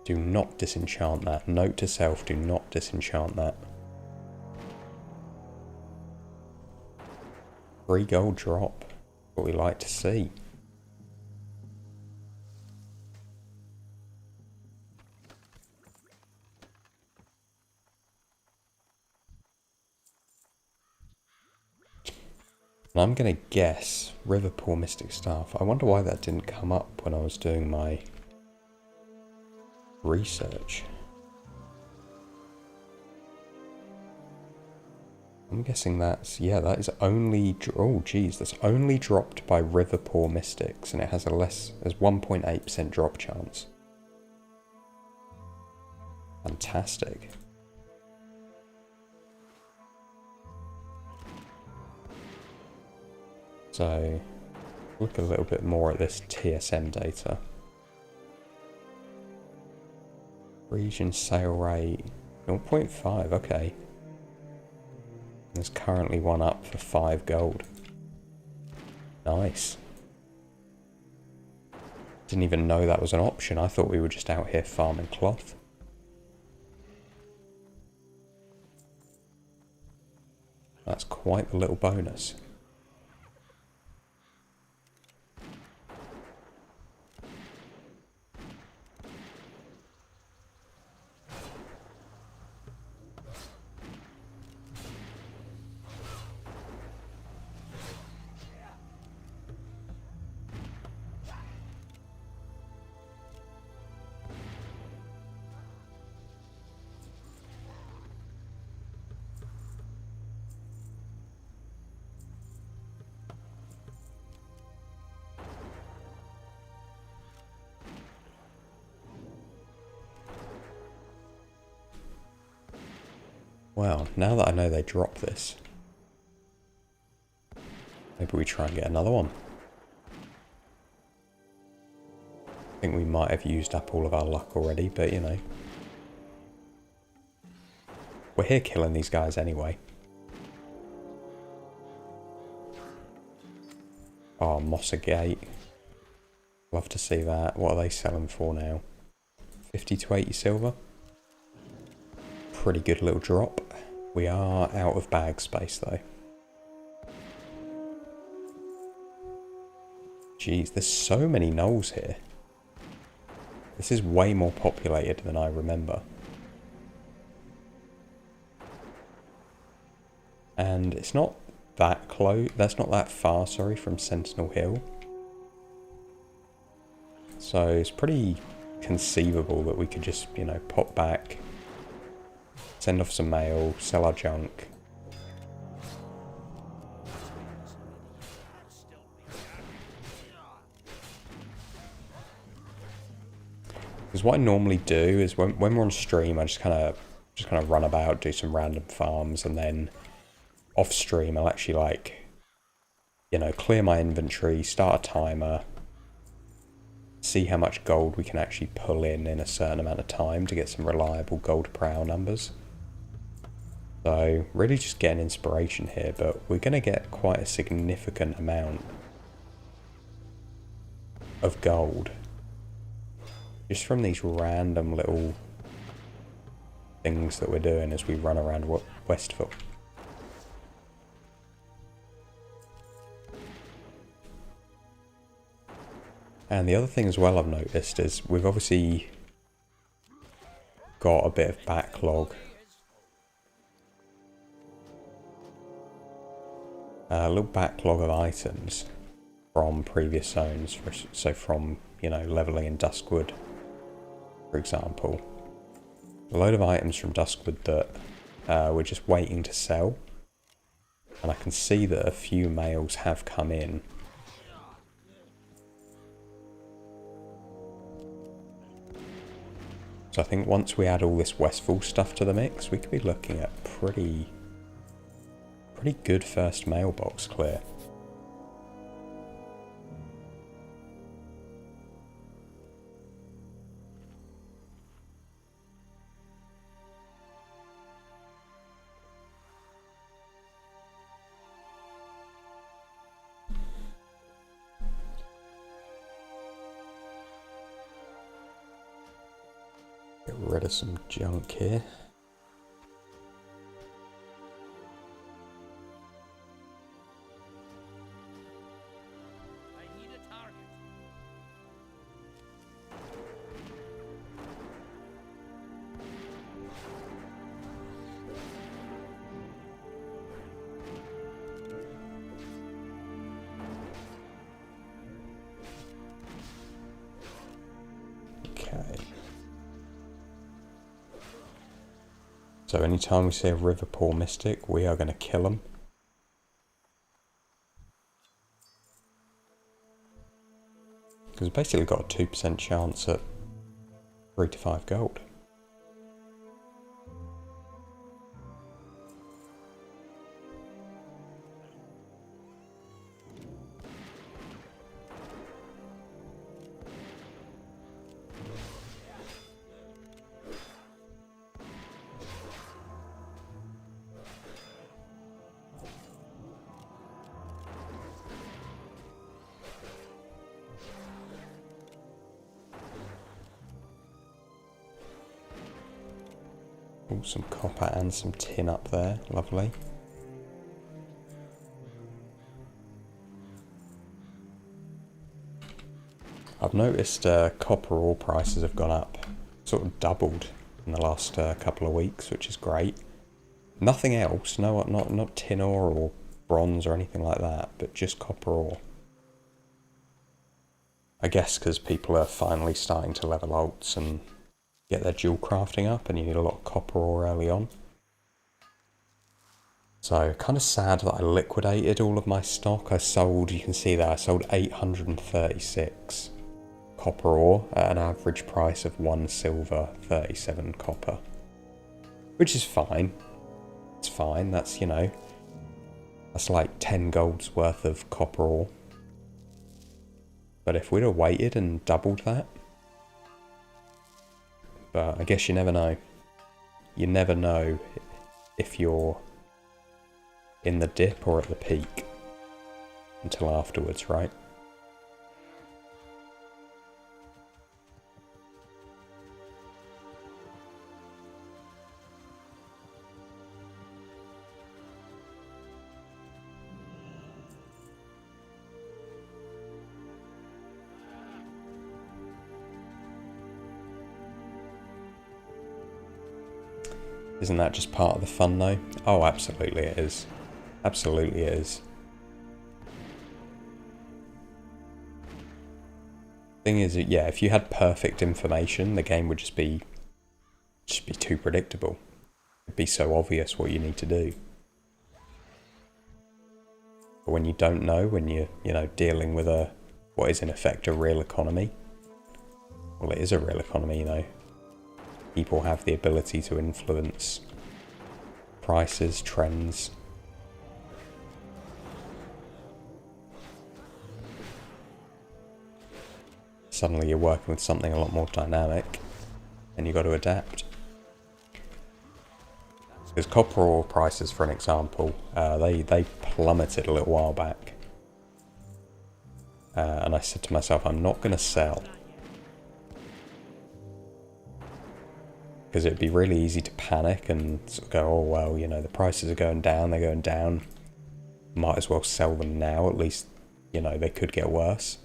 Do not disenchant that. Note to self, do not disenchant that. 3 gold drop. What we like to see. And I'm going to guess Riverpool Mystic Staff. I wonder why that didn't come up when I was doing my research. I'm guessing that's, yeah, that is only, oh geez, that's only dropped by Riverpool Mystics, and it has a less, as 1.8% drop chance. Fantastic. So, look a little bit more at this TSM data. Region sale rate, 0.5, okay. There's currently one up for 5 gold. Nice. Didn't even know that was an option. I thought we were just out here farming cloth. That's quite the little bonus. Well, now that I know they drop this, maybe we try and get another one. I think we might have used up all of our luck already, but you know. We're here killing these guys anyway. Oh, Mosser Gate. Love to see that. What are they selling for now? 50 to 80 silver? Pretty good little drop. We are out of bag space though. Jeez, there's so many gnolls here. This is way more populated than I remember. And it's not that close, that's not that far, sorry, from Sentinel Hill. So it's pretty conceivable that we could just, you know, pop back, send off some mail, sell our junk. Because what I normally do is when we're on stream, I just kind of run about, do some random farms, and then off stream I'll actually, like, you know, clear my inventory, start a timer, see how much gold we can actually pull in a certain amount of time to get some reliable gold per hour numbers. So, really just getting inspiration here, but we're going to get quite a significant amount of gold just from these random little things that we're doing as we run around Westville. And the other thing as well I've noticed is we've obviously got a bit of backlog. A little backlog of items from previous zones. So from, you know, leveling in Duskwood, for example. A load of items from Duskwood that we're just waiting to sell. And I can see that a few mails have come in. So I think once we add all this Westfall stuff to the mix, we could be looking at pretty good first mailbox clear. Get rid of some junk here. I need a target. Okay. So anytime we see a Riverpool Mystic, we are going to kill them. Because we've basically got a 2% chance at 3 to 5 gold. Oh, some copper and some tin up there, lovely. I've noticed copper ore prices have gone up, sort of doubled in the last couple of weeks, which is great. Nothing else, no, not tin ore or bronze or anything like that, but just copper ore. I guess because people are finally starting to level alts and get their dual crafting up, and you need a lot of copper ore early on. So, kind of sad that I liquidated all of my stock. I sold, you can see there, I sold 836 copper ore at an average price of 1 silver, 37 copper. Which is fine. It's fine, that's, you know, that's like 10 gold's worth of copper ore. But if we'd have waited and doubled that, but I guess you never know. You never know if you're in the dip or at the peak until afterwards, right? Isn't that just part of the fun though? Oh, absolutely it is. Absolutely it is. Thing is, yeah, if you had perfect information, the game would just be too predictable. It'd be so obvious what you need to do. But when you don't know, when you're, you know, dealing with what is in effect a real economy, well, it is a real economy, you know. People have the ability to influence prices, trends. Suddenly you're working with something a lot more dynamic and you've got to adapt. Because copper ore prices, for an example, they plummeted a little while back. And I said to myself, I'm not going to sell. Because it'd be really easy to panic and sort of go, oh well, you know, the prices are going down, they're going down. Might as well sell them now, at least, you know, they could get worse.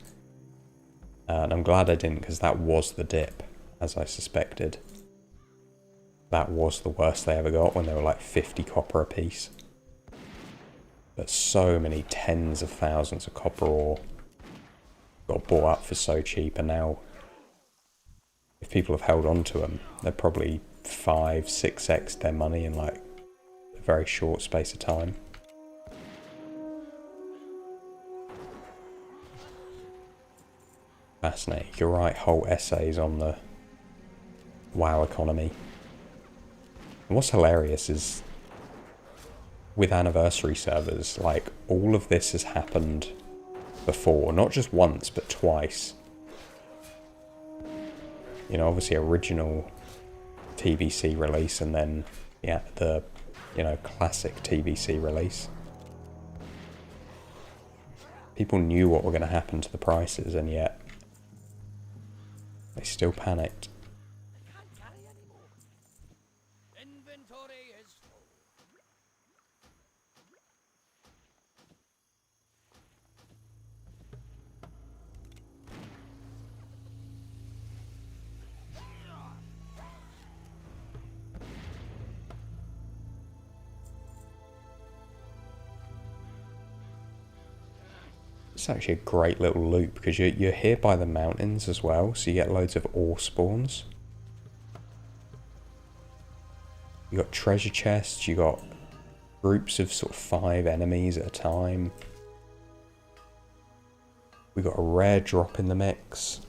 And I'm glad I didn't, because that was the dip, as I suspected. That was the worst they ever got, when they were like 50 copper a piece. But so many tens of thousands of copper ore got bought up for so cheap, and now if people have held on to them, they're probably 5-6x their money in like a very short space of time. Fascinating. You write whole essays on the WoW economy. And what's hilarious is, with anniversary servers, like, all of this has happened before. Not just once, but twice. You know, obviously original TBC release, and then, yeah, the, you know, classic TBC release. People knew what were going to happen to the prices, and yet they still panicked. It's actually a great little loop, because you're here by the mountains as well, so you get loads of ore spawns. You got treasure chests, you got groups of sort of 5 enemies at a time. We got a rare drop in the mix.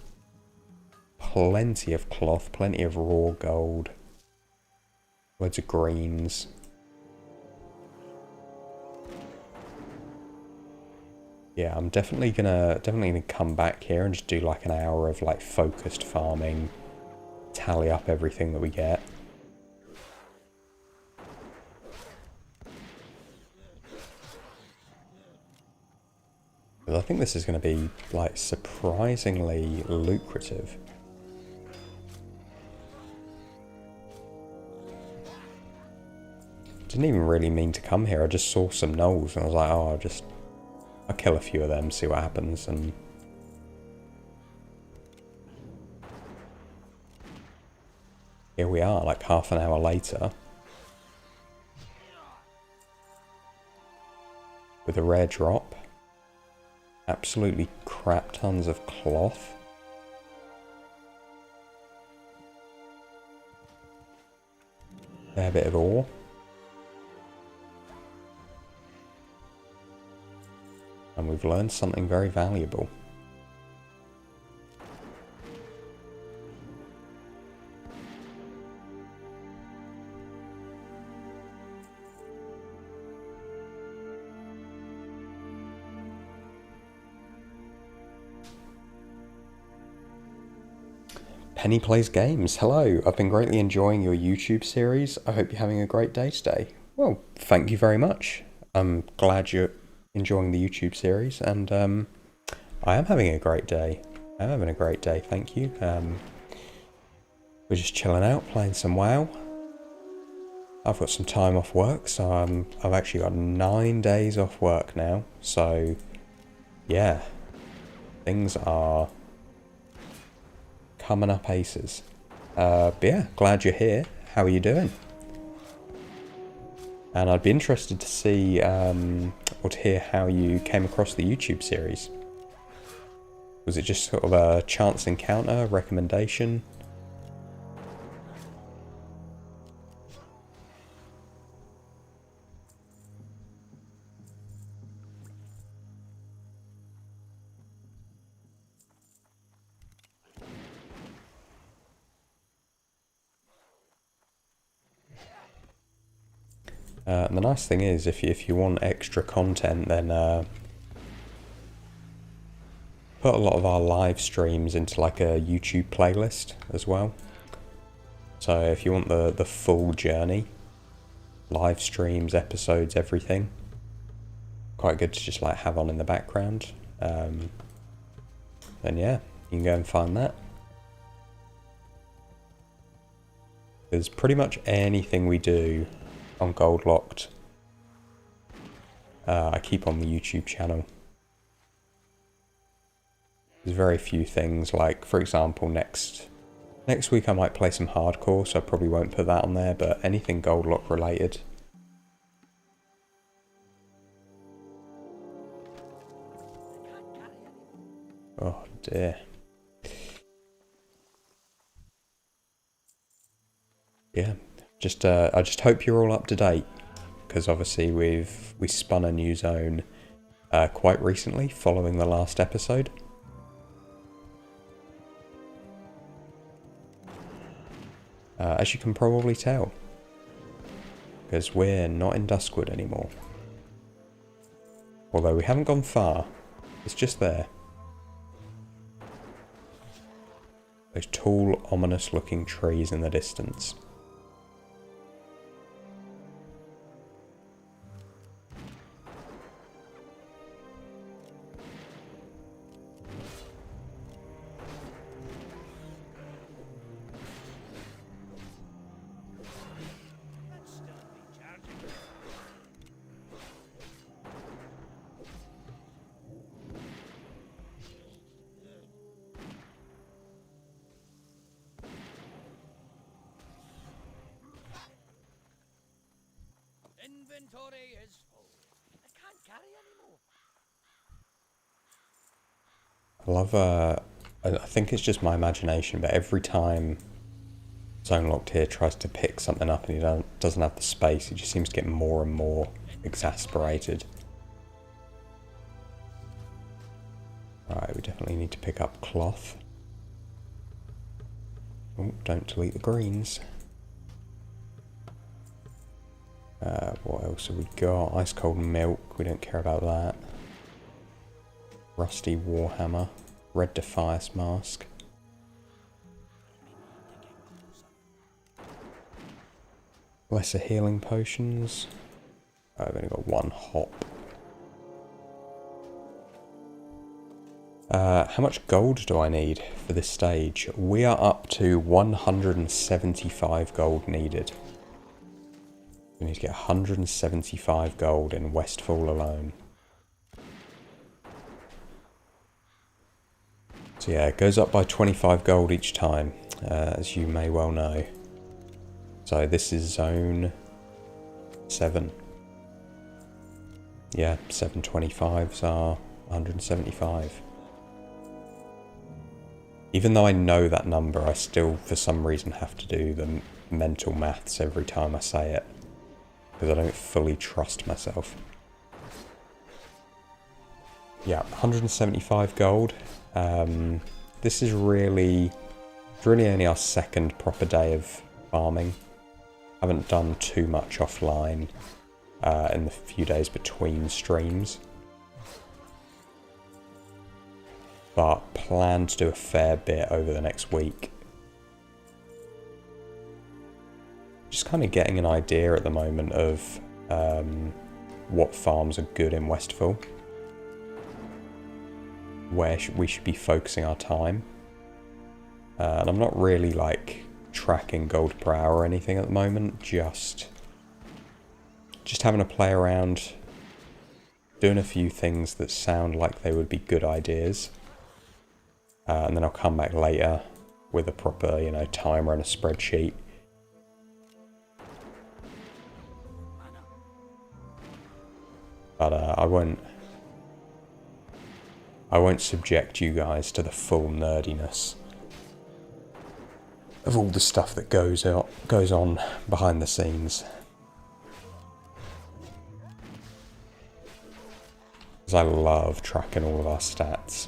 Plenty of cloth, plenty of raw gold. Loads of greens. Yeah, I'm definitely gonna come back here and just do like an hour of like focused farming, tally up everything that we get. But I think this is going to be like surprisingly lucrative. Didn't even really mean to come here. I just saw some gnolls and I was like, oh, I'll kill a few of them, see what happens, and here we are, like half an hour later, with a rare drop. Absolutely crap tons of cloth. Fair bit of ore. And we've learned something very valuable. Penny Plays Games, hello. I've been greatly enjoying your YouTube series. I hope you're having a great day today. Well, thank you very much. I'm glad you're enjoying the YouTube series, and I am having a great day. I'm having a great day, thank you. We're just chilling out, playing some WoW. I've got some time off work, so I've actually got 9 days off work now. So, yeah, things are coming up aces. But yeah, glad you're here. How are you doing? And I'd be interested to see or to hear how you came across the YouTube series. Was it just sort of a chance encounter, recommendation? And the nice thing is, if you want extra content, then put a lot of our live streams into like a YouTube playlist as well. So if you want the full journey, live streams, episodes, everything, quite good to just like have on in the background. Then yeah, you can go and find that. There's pretty much anything we do on Goldlocked, I keep on the YouTube channel. There's very few things, like, for example, next week I might play some hardcore, so I probably won't put that on there, but anything Goldlock related. Oh dear. Yeah, I just hope you're all up to date, because obviously we spun a new zone quite recently following the last episode. As you can probably tell, because we're not in Duskwood anymore. Although we haven't gone far, it's just there. Those tall, ominous looking trees in the distance. Inventory is full. I can't carry anymore. I love, I think it's just my imagination, but every time Goldlocked here tries to pick something up and he doesn't have the space, he just seems to get more and more exasperated. Alright, we definitely need to pick up cloth. Oh, don't delete the greens. What else have we got? Ice cold milk, we don't care about that. Rusty warhammer. Red Defias mask. Lesser healing potions. I've only got one hop. How much gold do I need for this stage? We are up to 175 gold needed. We need to get 175 gold in Westfall alone. So yeah, it goes up by 25 gold each time, as you may well know. So this is zone 7. Yeah, 725s are 175. Even though I know that number, I still, for some reason, have to do the mental maths every time I say it. Because I don't fully trust myself. Yeah, 175 gold. This is really only our second proper day of farming. Haven't done too much offline in the few days between streams. But plan to do a fair bit over the next week. Just kind of getting an idea at the moment of what farms are good in Westfall. Where we should be focusing our time. And I'm not really like tracking gold per hour or anything at the moment. Just having a play around. Doing a few things that sound like they would be good ideas. And then I'll come back later with a proper, timer and a spreadsheet. But I won't subject you guys to the full nerdiness of all the stuff that goes on behind the scenes. Because I love tracking all of our stats.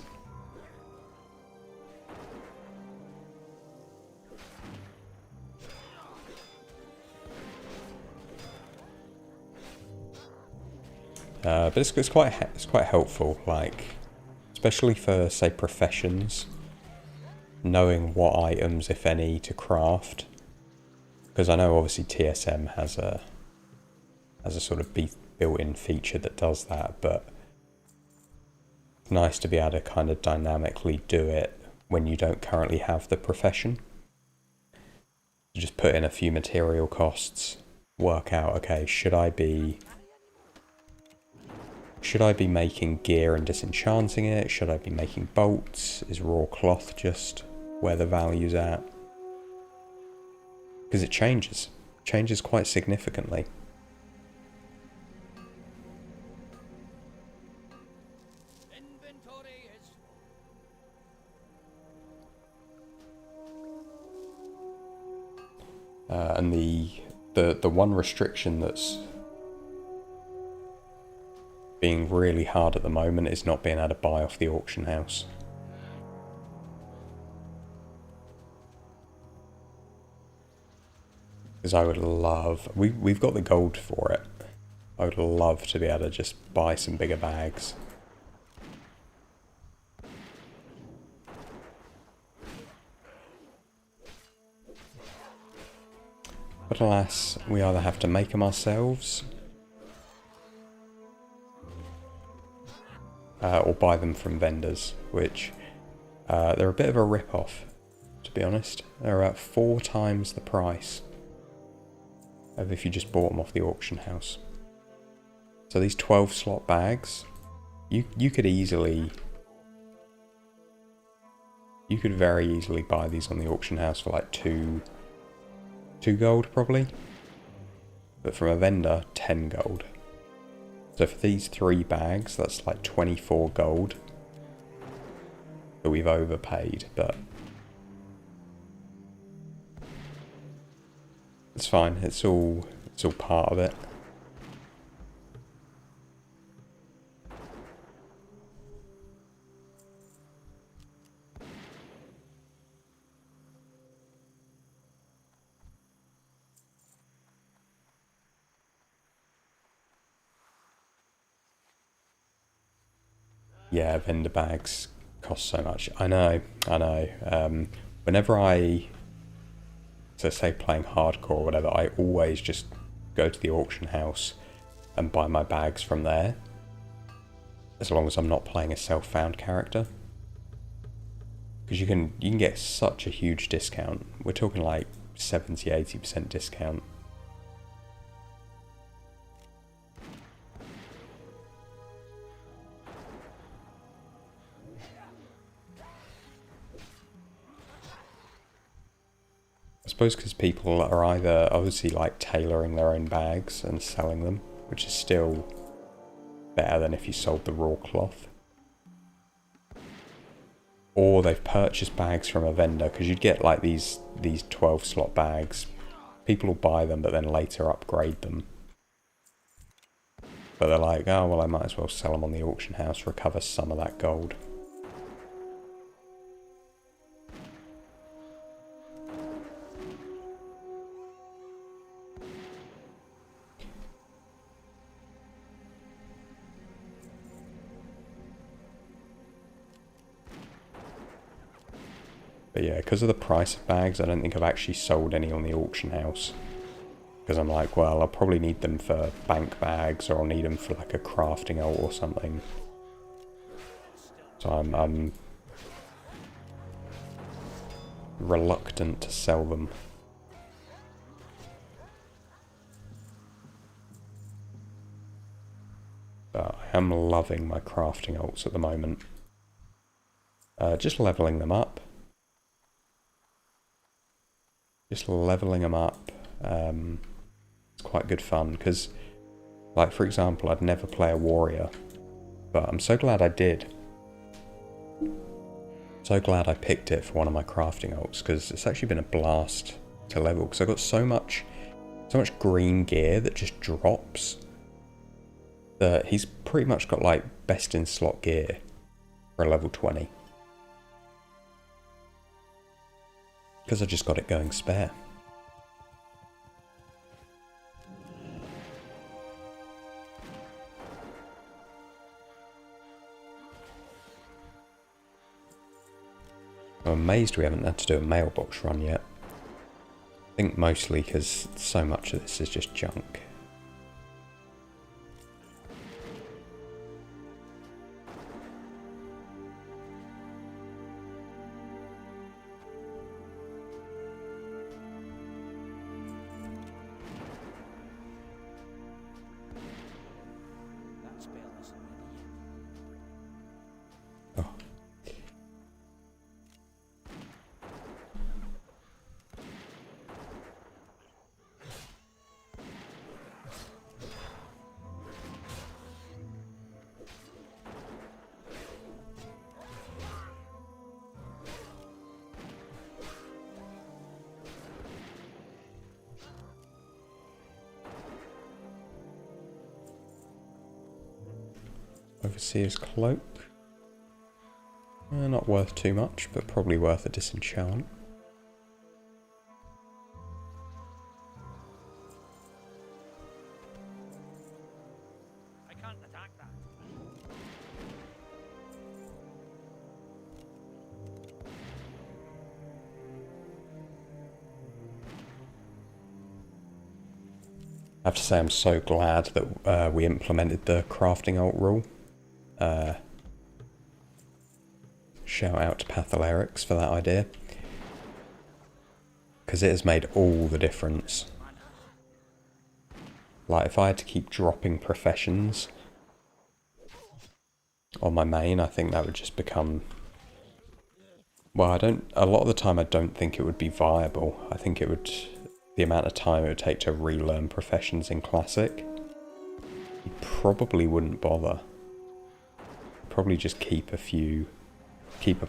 But it's quite helpful, like, especially for, say, professions, knowing what items, if any, to craft. Because I know obviously TSM has a sort of built-in feature that does that, but it's nice to be able to kind of dynamically do it when you don't currently have the profession. You just put in a few material costs, work out, okay, should I be Should I be making gear and disenchanting it? Should I be making bolts? Is raw cloth just where the value's at? Because it changes. Changes quite significantly. Inventory is And the one restriction that's being really hard at the moment is not being able to buy off the auction house. Because I would love... We've got the gold for it. I would love to be able to just buy some bigger bags. But alas, we either have to make them ourselves or buy them from vendors, which they're a bit of a rip-off, to be honest. They're about 4 times the price of if you just bought them off the auction house. So these 12 slot bags, you could easily... You could very easily buy these on the auction house for like 2 gold probably. But from a vendor, 10 gold. So for these 3 bags, that's like 24 gold. But we've overpaid, but... It's fine, it's all part of it. Yeah, vendor bags cost so much. I know. Whenever I, so say playing hardcore or whatever, I always just go to the auction house and buy my bags from there. As long as I'm not playing a self-found character. Because you can get such a huge discount. We're talking like 70-80% discount. I suppose because people are either obviously like tailoring their own bags and selling them, which is still better than if you sold the raw cloth. Or they've purchased bags from a vendor, because you'd get like these 12 slot bags. People will buy them but then later upgrade them. But they're like, oh well, I might as well sell them on the auction house, recover some of that gold. But yeah, because of the price of bags, I don't think I've actually sold any on the auction house. Because I'm like, well, I'll probably need them for bank bags, or I'll need them for like a crafting ult or something. So I'm reluctant to sell them. But I am loving my crafting ults at the moment. Just leveling them up. Just leveling them up. It's quite good fun, because, like, for example, I'd never play a warrior, but I'm so glad I did. So glad I picked it for one of my crafting ults, because it's actually been a blast to level, because I got so much green gear that just drops, that he's pretty much got like best in slot gear for a level 20. Because I just got it going spare. I'm amazed we haven't had to do a mailbox run yet. I think mostly because so much of this is just junk. that spell isn't Overseer's Cloak. Not worth too much, but probably worth a disenchant. I can't attack that. I have to say I'm so glad that we implemented the crafting alt rule. Shout out to Patholerics for that idea. Because it has made all the difference. Like, if I had to keep dropping professions on my main, I think that would just become... Well, a lot of the time I don't think it would be viable. I think it would... The amount of time it would take to relearn professions in Classic, you probably wouldn't bother. Probably just keep a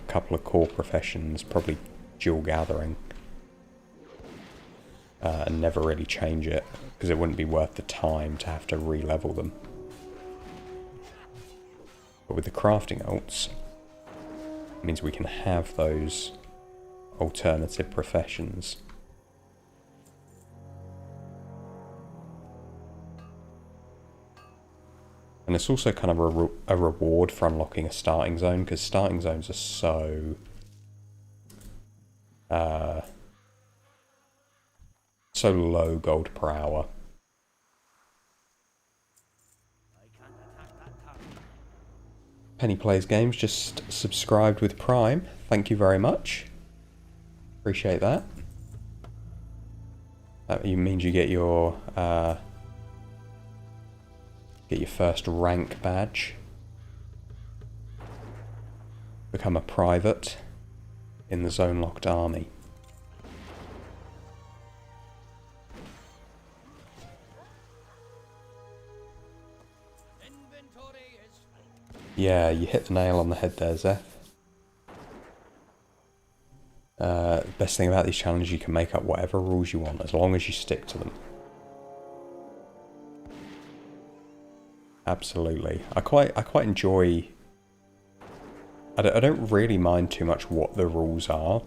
couple of core professions, probably dual gathering, and never really change it, because it wouldn't be worth the time to have to re-level them. But with the crafting alts, it means we can have those alternative professions. And it's also kind of a reward for unlocking a starting zone, because starting zones are so low gold per hour. Penny Plays Games just subscribed with Prime. Thank you very much. Appreciate that. That means you get your first rank badge. Become a private in the Zone Locked army. Yeah, you hit the nail on the head there, Zeth. Best thing about these challenges, you can make up whatever rules you want, as long as you stick to them. Absolutely. I quite enjoy... I don't really mind too much what the rules are,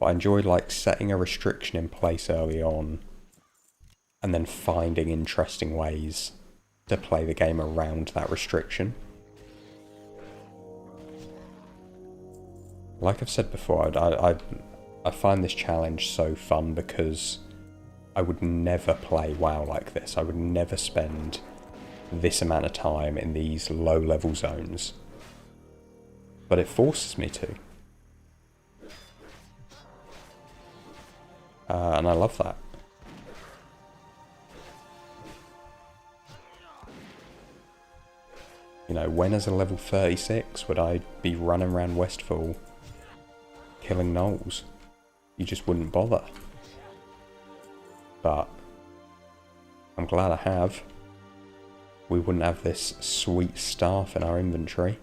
but I enjoy like setting a restriction in place early on and then finding interesting ways to play the game around that restriction. Like I've said before, I find this challenge so fun because I would never play WoW like this. I would never spend this amount of time in these low-level zones. But it forces me to. And I love that. You know, when as a level 36 would I be running around Westfall killing gnolls? You just wouldn't bother. But I'm glad I have. We wouldn't have this sweet staff in our inventory.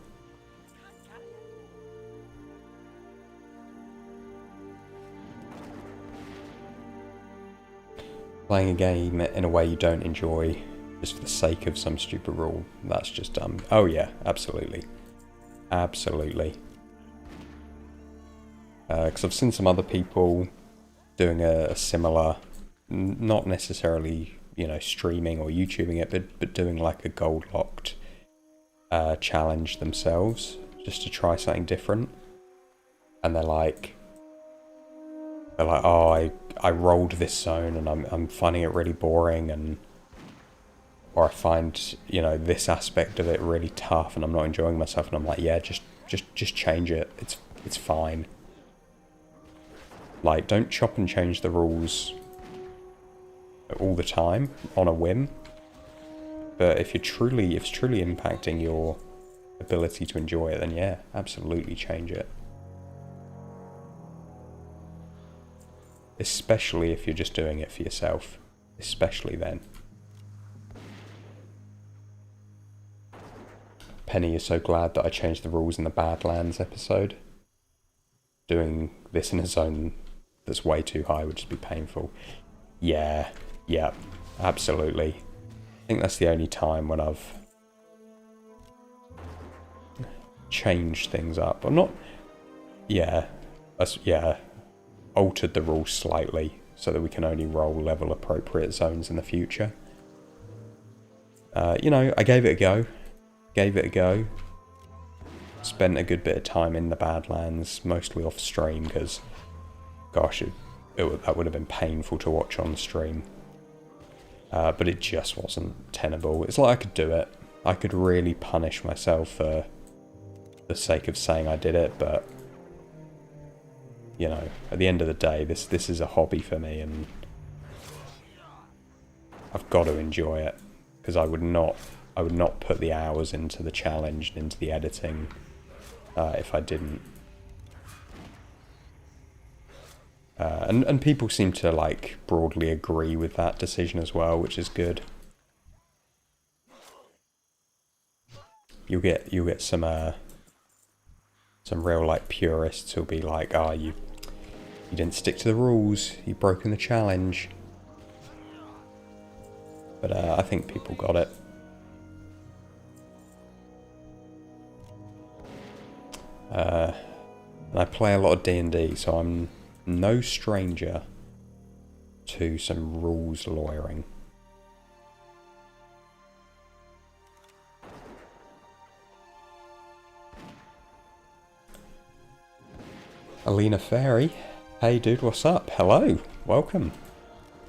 Playing a game in a way you don't enjoy just for the sake of some stupid rule, that's just dumb. Oh yeah, absolutely. Absolutely. Because I've seen some other people doing a similar, not necessarily, you know, streaming or YouTubing it, but doing like a Goldlocked challenge themselves, just to try something different. And they're like, oh, I rolled this zone and I'm finding it really boring, and or I find, you know, this aspect of it really tough and I'm not enjoying myself, and I'm like, yeah, just change it. It's fine. Like, don't chop and change the rules all the time on a whim. But if it's truly impacting your ability to enjoy it, then yeah, absolutely change it. Especially if you're just doing it for yourself. Especially then. Penny is so glad that I changed the rules in the Badlands episode. Doing this in a zone that's way too high would just be painful. Yeah, absolutely. I think that's the only time when I've changed things up. Or not... Yeah. Yeah. Altered the rules slightly so that we can only roll level appropriate zones in the future. You know, I gave it a go. Spent a good bit of time in the Badlands, mostly off stream, because, gosh, that would have been painful to watch on stream. But it just wasn't tenable. It's like I could do it. I could really punish myself for the sake of saying I did it, but, you know, at the end of the day, this is a hobby for me, and I've got to enjoy it, because I would not put the hours into the challenge and into the editing if I didn't. And people seem to, like, broadly agree with that decision as well, which is good. You'll get some real, like, purists who'll be like, "Ah, you didn't stick to the rules. You've broken the challenge." But I think people got it. And I play a lot of D&D, so I'm no stranger to some rules lawyering. Alina Fairy, hey dude, what's up? Hello, welcome.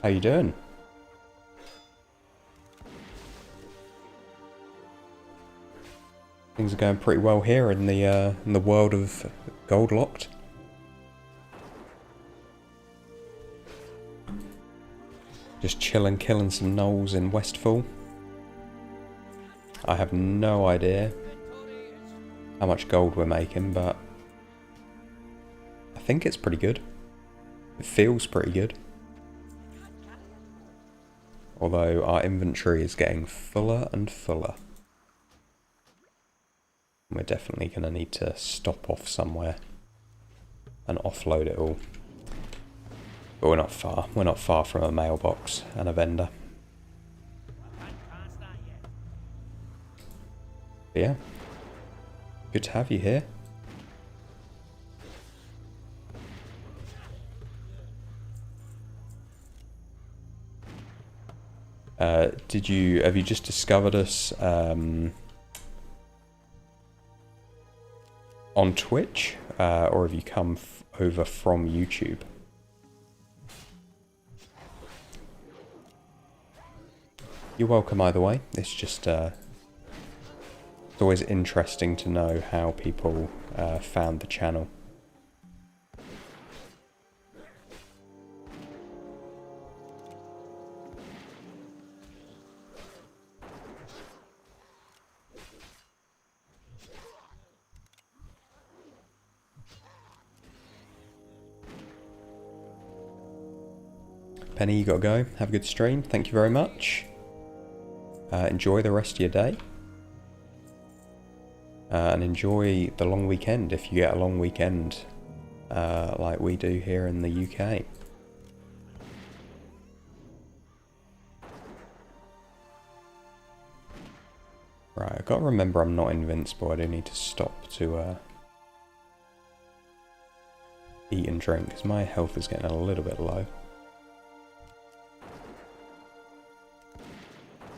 How you doing? Things are going pretty well here in the world of Goldlocked. Just chilling, killing some gnolls in Westfall. I have no idea how much gold we're making, but I think it's pretty good. It feels pretty good. Although our inventory is getting fuller and fuller. We're definitely going to need to stop off somewhere and offload it all. But we're not far. We're not far from a mailbox and a vendor. But yeah. Good to have you here. Have you just discovered us on Twitch, or have you come over from YouTube? You're welcome either way. It's just it's always interesting to know how people found the channel. Penny, you gotta go. Have a good stream. Thank you very much. Enjoy the rest of your day. And enjoy the long weekend, if you get a long weekend like we do here in the UK. Right, I've got to remember I'm not invincible. I do need to stop to eat and drink, because my health is getting a little bit low.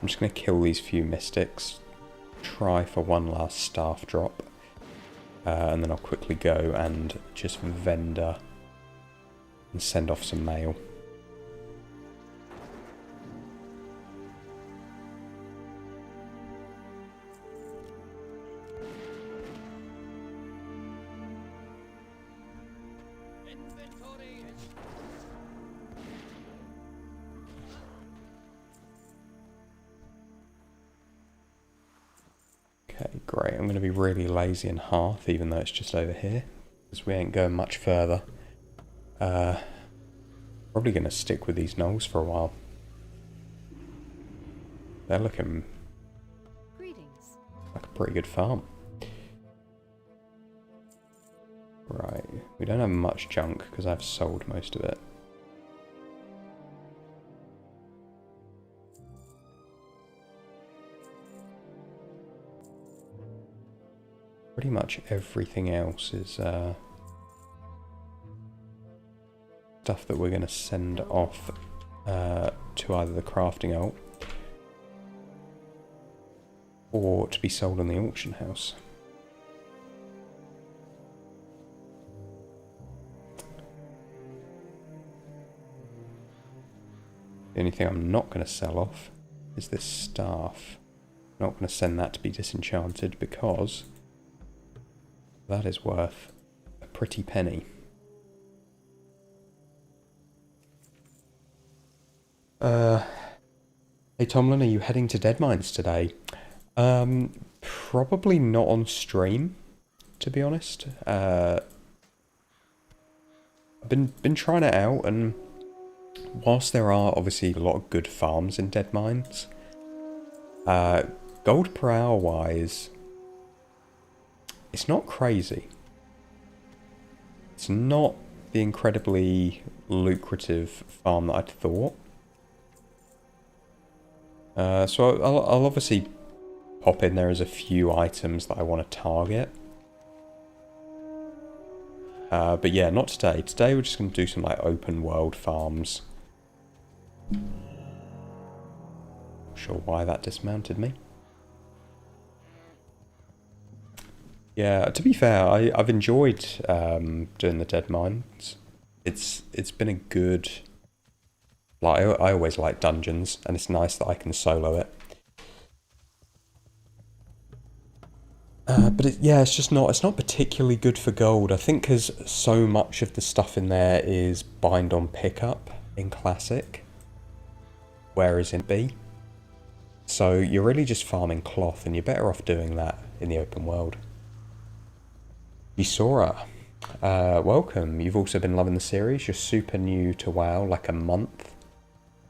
I'm just going to kill these few mystics, try for one last staff drop, and then I'll quickly go and just vendor and send off some mail. Okay, great. I'm going to be really lazy in Hearth, even though it's just over here, because we ain't going much further. Probably going to stick with these gnolls for a while. They're looking like a pretty good farm. Right, we don't have much junk because I've sold most of it. pretty much everything else is stuff that we're going to send off to either the crafting alt or to be sold in the auction house. The only thing I'm not going to sell off is this staff. I'm not going to send that to be disenchanted because that is worth a pretty penny. Hey Tomlin, are you heading to Deadmines today? Probably not on stream, to be honest. I've been trying it out, and whilst there are obviously a lot of good farms in Deadmines, gold per hour wise, it's not crazy. It's not the incredibly lucrative farm that I'd thought. So I'll obviously pop in there as a few items that I want to target. But yeah, not today. Today we're just going to do some like open world farms. Not sure why that dismounted me. Yeah, to be fair, I've enjoyed doing the Deadmines. It's been a good... Like, I always like dungeons, and it's nice that I can solo it. But it's not particularly good for gold. I think because so much of the stuff in there is bind on pickup in Classic, whereas in B. So you're really just farming cloth, and you're better off doing that in the open world. Yusora, welcome. You've also been loving the series. You're super new to WoW, like a month.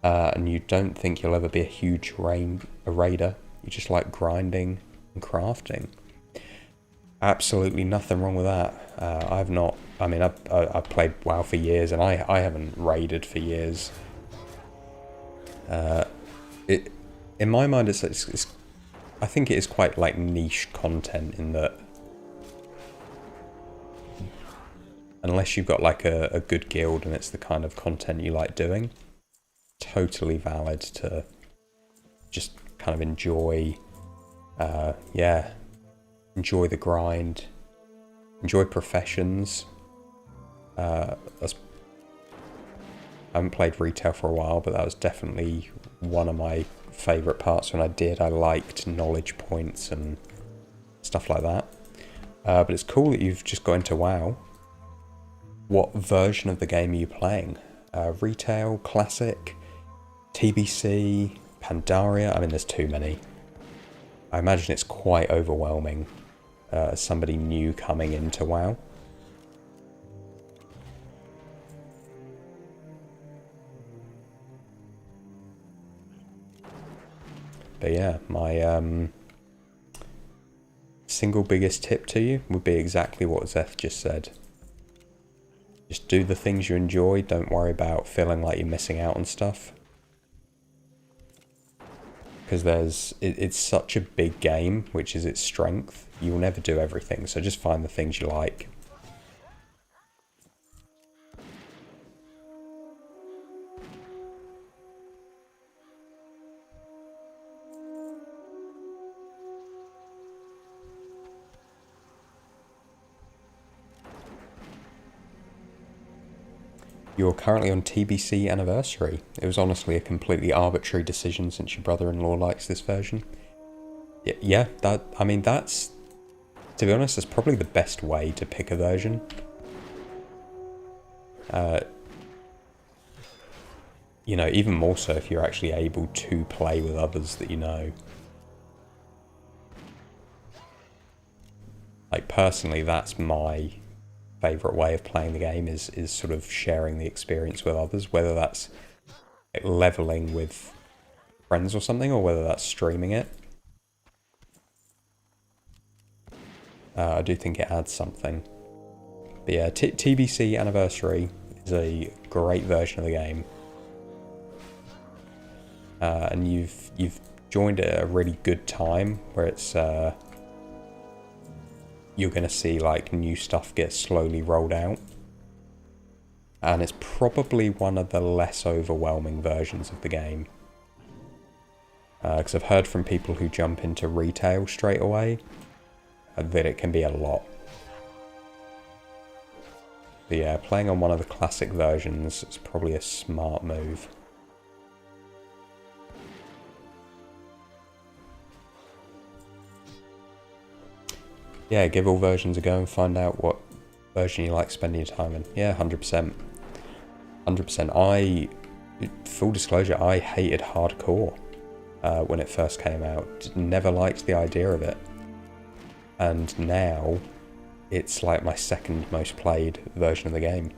And you don't think you'll ever be a huge raider. You just like grinding and crafting. Absolutely nothing wrong with that. I've played WoW for years, and I haven't raided for years. In my mind, it's I think it is quite like niche content in that unless you've got like a good guild and it's the kind of content you like doing, totally valid to just kind of enjoy, enjoy the grind, enjoy professions. I haven't played retail for a while, but that was definitely one of my favourite parts when I did. I liked knowledge points and stuff like that. But it's cool that you've just got into WoW. What version of the game are you playing? Retail, Classic, TBC, Pandaria? I mean, there's too many. I imagine it's quite overwhelming as somebody new coming into WoW. But yeah, my single biggest tip to you would be exactly what Zeth just said. Just do the things you enjoy, don't worry about feeling like you're missing out on stuff. Because it's such a big game, which is its strength. You'll never do everything, so just find the things you like. You're currently on TBC anniversary. It was honestly a completely arbitrary decision since your brother-in-law likes this version. Yeah, that's... To be honest, that's probably the best way to pick a version. You know, even more so if you're actually able to play with others that you know. Like, personally, that's my favourite way of playing the game is sort of sharing the experience with others, whether that's leveling with friends or something, or whether that's streaming it. I do think it adds something. But yeah, TBC Anniversary is a great version of the game. And you've joined at a really good time where it's you're going to see like new stuff get slowly rolled out. And it's probably one of the less overwhelming versions of the game. Because I've heard from people who jump into retail straight away that it can be a lot. But yeah, playing on one of the classic versions is probably a smart move. Yeah, give all versions a go and find out what version you like spending your time in. Yeah, 100%. 100%. Full disclosure, I hated hardcore when it first came out. Never liked the idea of it. And now, it's like my second most played version of the game.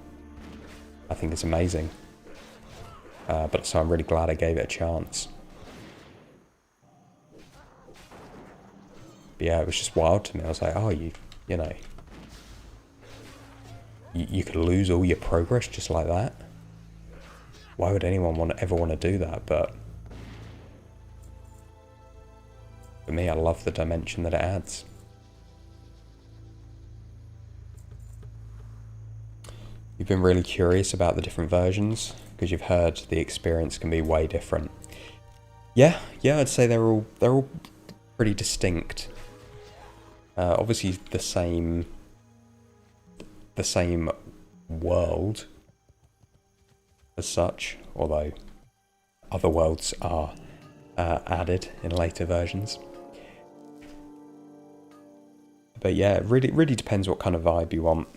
I think it's amazing. But so I'm really glad I gave it a chance. But yeah, it was just wild to me. I was like, oh, you know, you could lose all your progress just like that. Why would anyone ever want to do that? But for me, I love the dimension that it adds. You've been really curious about the different versions because you've heard the experience can be way different. Yeah, I'd say they're all pretty distinct. Obviously, the same world as such, although other worlds are added in later versions. But yeah, it really depends what kind of vibe you want.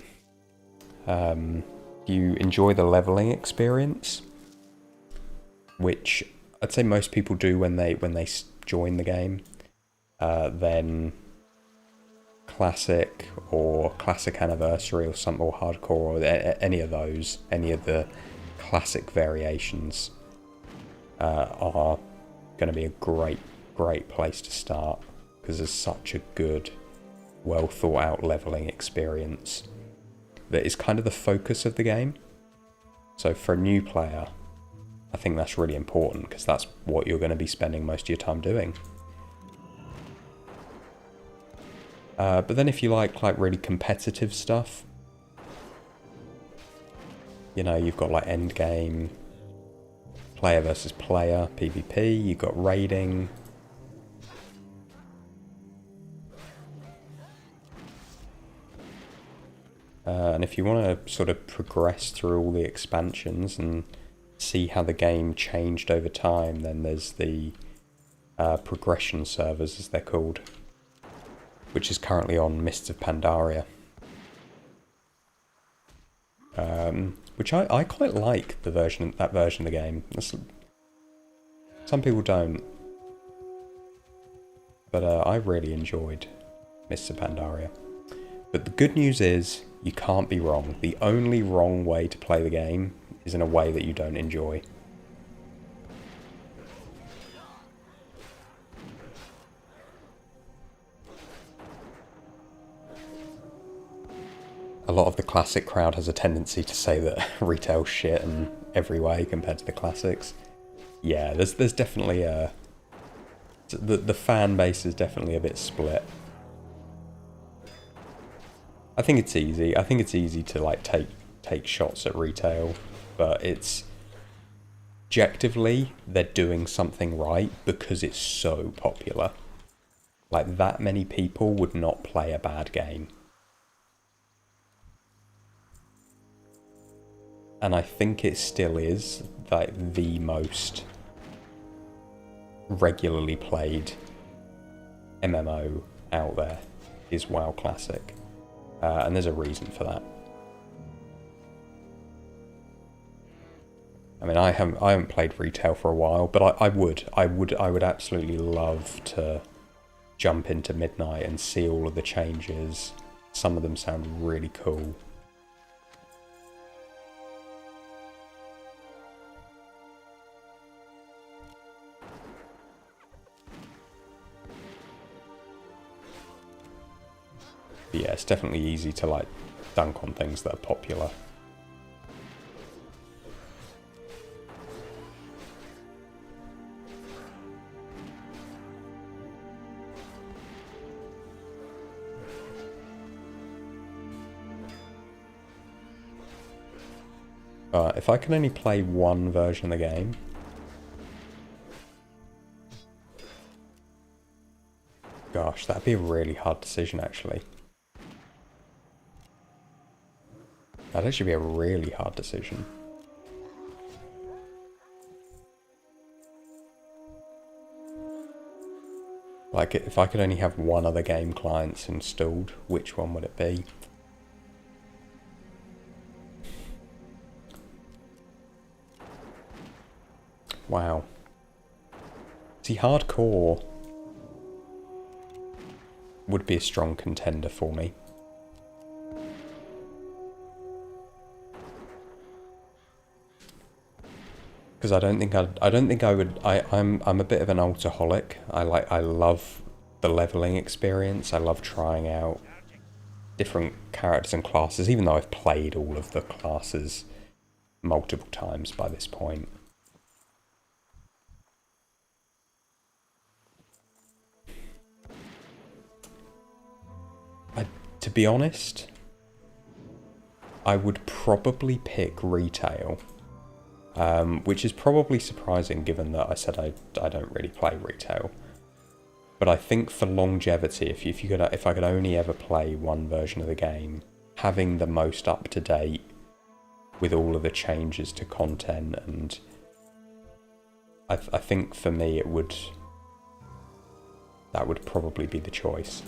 You enjoy the leveling experience, which I'd say most people do when they join the game. Then classic or classic anniversary or something, or hardcore, or any of the classic variations are going to be a great place to start, because there's such a good, well thought out leveling experience that is kind of the focus of the game. So for a new player, I think that's really important, because that's what you're going to be spending most of your time doing. But then if you like really competitive stuff, you know, you've got like end game, player versus player, PvP, you've got raiding. And if you want to sort of progress through all the expansions and see how the game changed over time, then there's the progression servers, as they're called, which is currently on Mists of Pandaria. Which I quite like that version of the game. Some people don't, but I really enjoyed Mists of Pandaria. But the good news is, you can't be wrong. The only wrong way to play the game is in a way that you don't enjoy. A lot of the classic crowd has a tendency to say that retail's shit in every way compared to the classics. Yeah, there's definitely the fan base is definitely a bit split. I think it's easy. I think it's easy to like take shots at retail, but it's objectively they're doing something right because it's so popular. Like, that many people would not play a bad game. And I think it still is like the most regularly played MMO out there is WoW Classic. And there's a reason for that. I mean, I haven't played retail for a while, but I would absolutely love to jump into Midnight and see all of the changes. Some of them sound really cool. But yeah, it's definitely easy to like dunk on things that are popular. If I can only play one version of the game... Gosh, that'd be a really hard decision, actually. That'd actually be a really hard decision. Like, if I could only have one other game clients installed, which one would it be? Wow. See, hardcore would be a strong contender for me. Because I don't think I would. I'm a bit of an alcoholic. I love the leveling experience. I love trying out different characters and classes, even though I've played all of the classes multiple times by this point. To be honest, I would probably pick retail. Which is probably surprising given that I said I don't really play retail. But I think for longevity, if I could only ever play one version of the game, having the most up to date with all of the changes to content, and I think for me that would probably be the choice.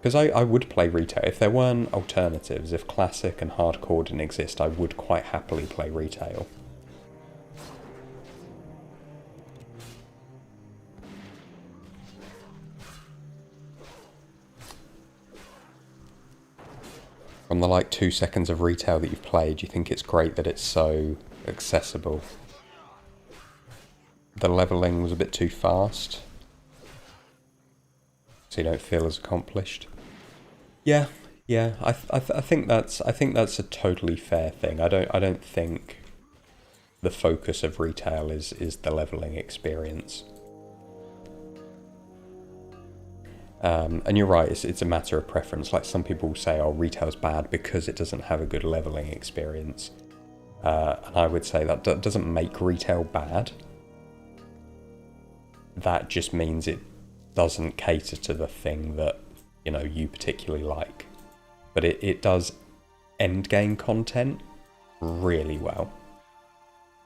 Because I would play retail. If there weren't alternatives, if classic and hardcore didn't exist, I would quite happily play retail. From the like 2 seconds of retail that you've played, you think it's great that it's so accessible. The leveling was a bit too fast, so you don't feel as accomplished. Yeah. I think that's a totally fair thing. I don't think the focus of retail is the leveling experience. And you're right, it's a matter of preference. Like, some people say, oh, retail's bad because it doesn't have a good leveling experience. And I would say that doesn't make retail bad. That just means it doesn't cater to the thing that, you particularly like. But it does endgame content really well.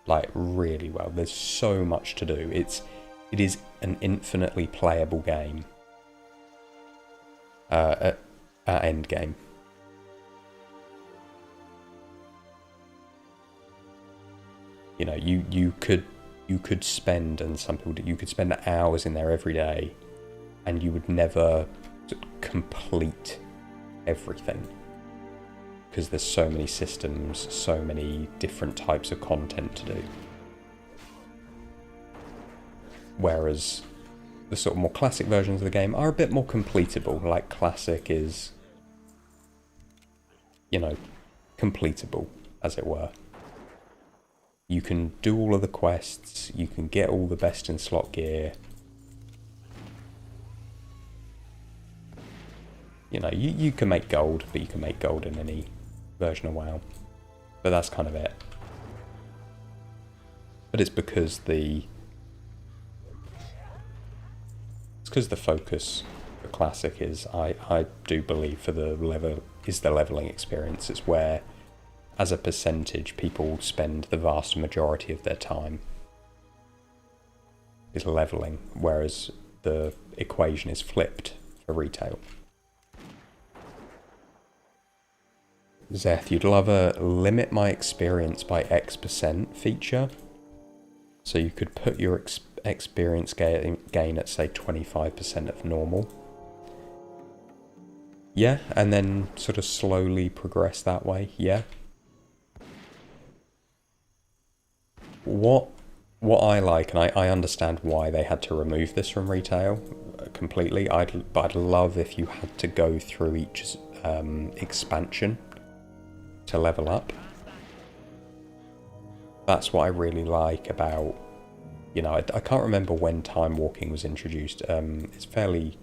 Like, really well. There's so much to do. It is an infinitely playable game. At endgame. You could spend, and some people do, you could spend hours in there every day, and you would never complete everything, because there's so many systems, so many different types of content to do. Whereas the sort of more classic versions of the game are a bit more completable. Like, classic is, completable, as it were. You can do all of the quests, you can get all the best in slot gear. You can make gold, but you can make gold in any version of WoW. But that's kind of it. But it's because the focus for classic is, I do believe, for the leveling experience. It's where, as a percentage, people spend the vast majority of their time is leveling, whereas the equation is flipped for retail. Zeth, you'd love a limit my experience by X% feature. So you could put your experience gain at, say, 25% of normal. Yeah, and then sort of slowly progress that way, yeah. What I like, and I understand why they had to remove this from retail completely, but I'd love if you had to go through each expansion to level up. That's what I really like about, I can't remember when time walking was introduced. It's fairly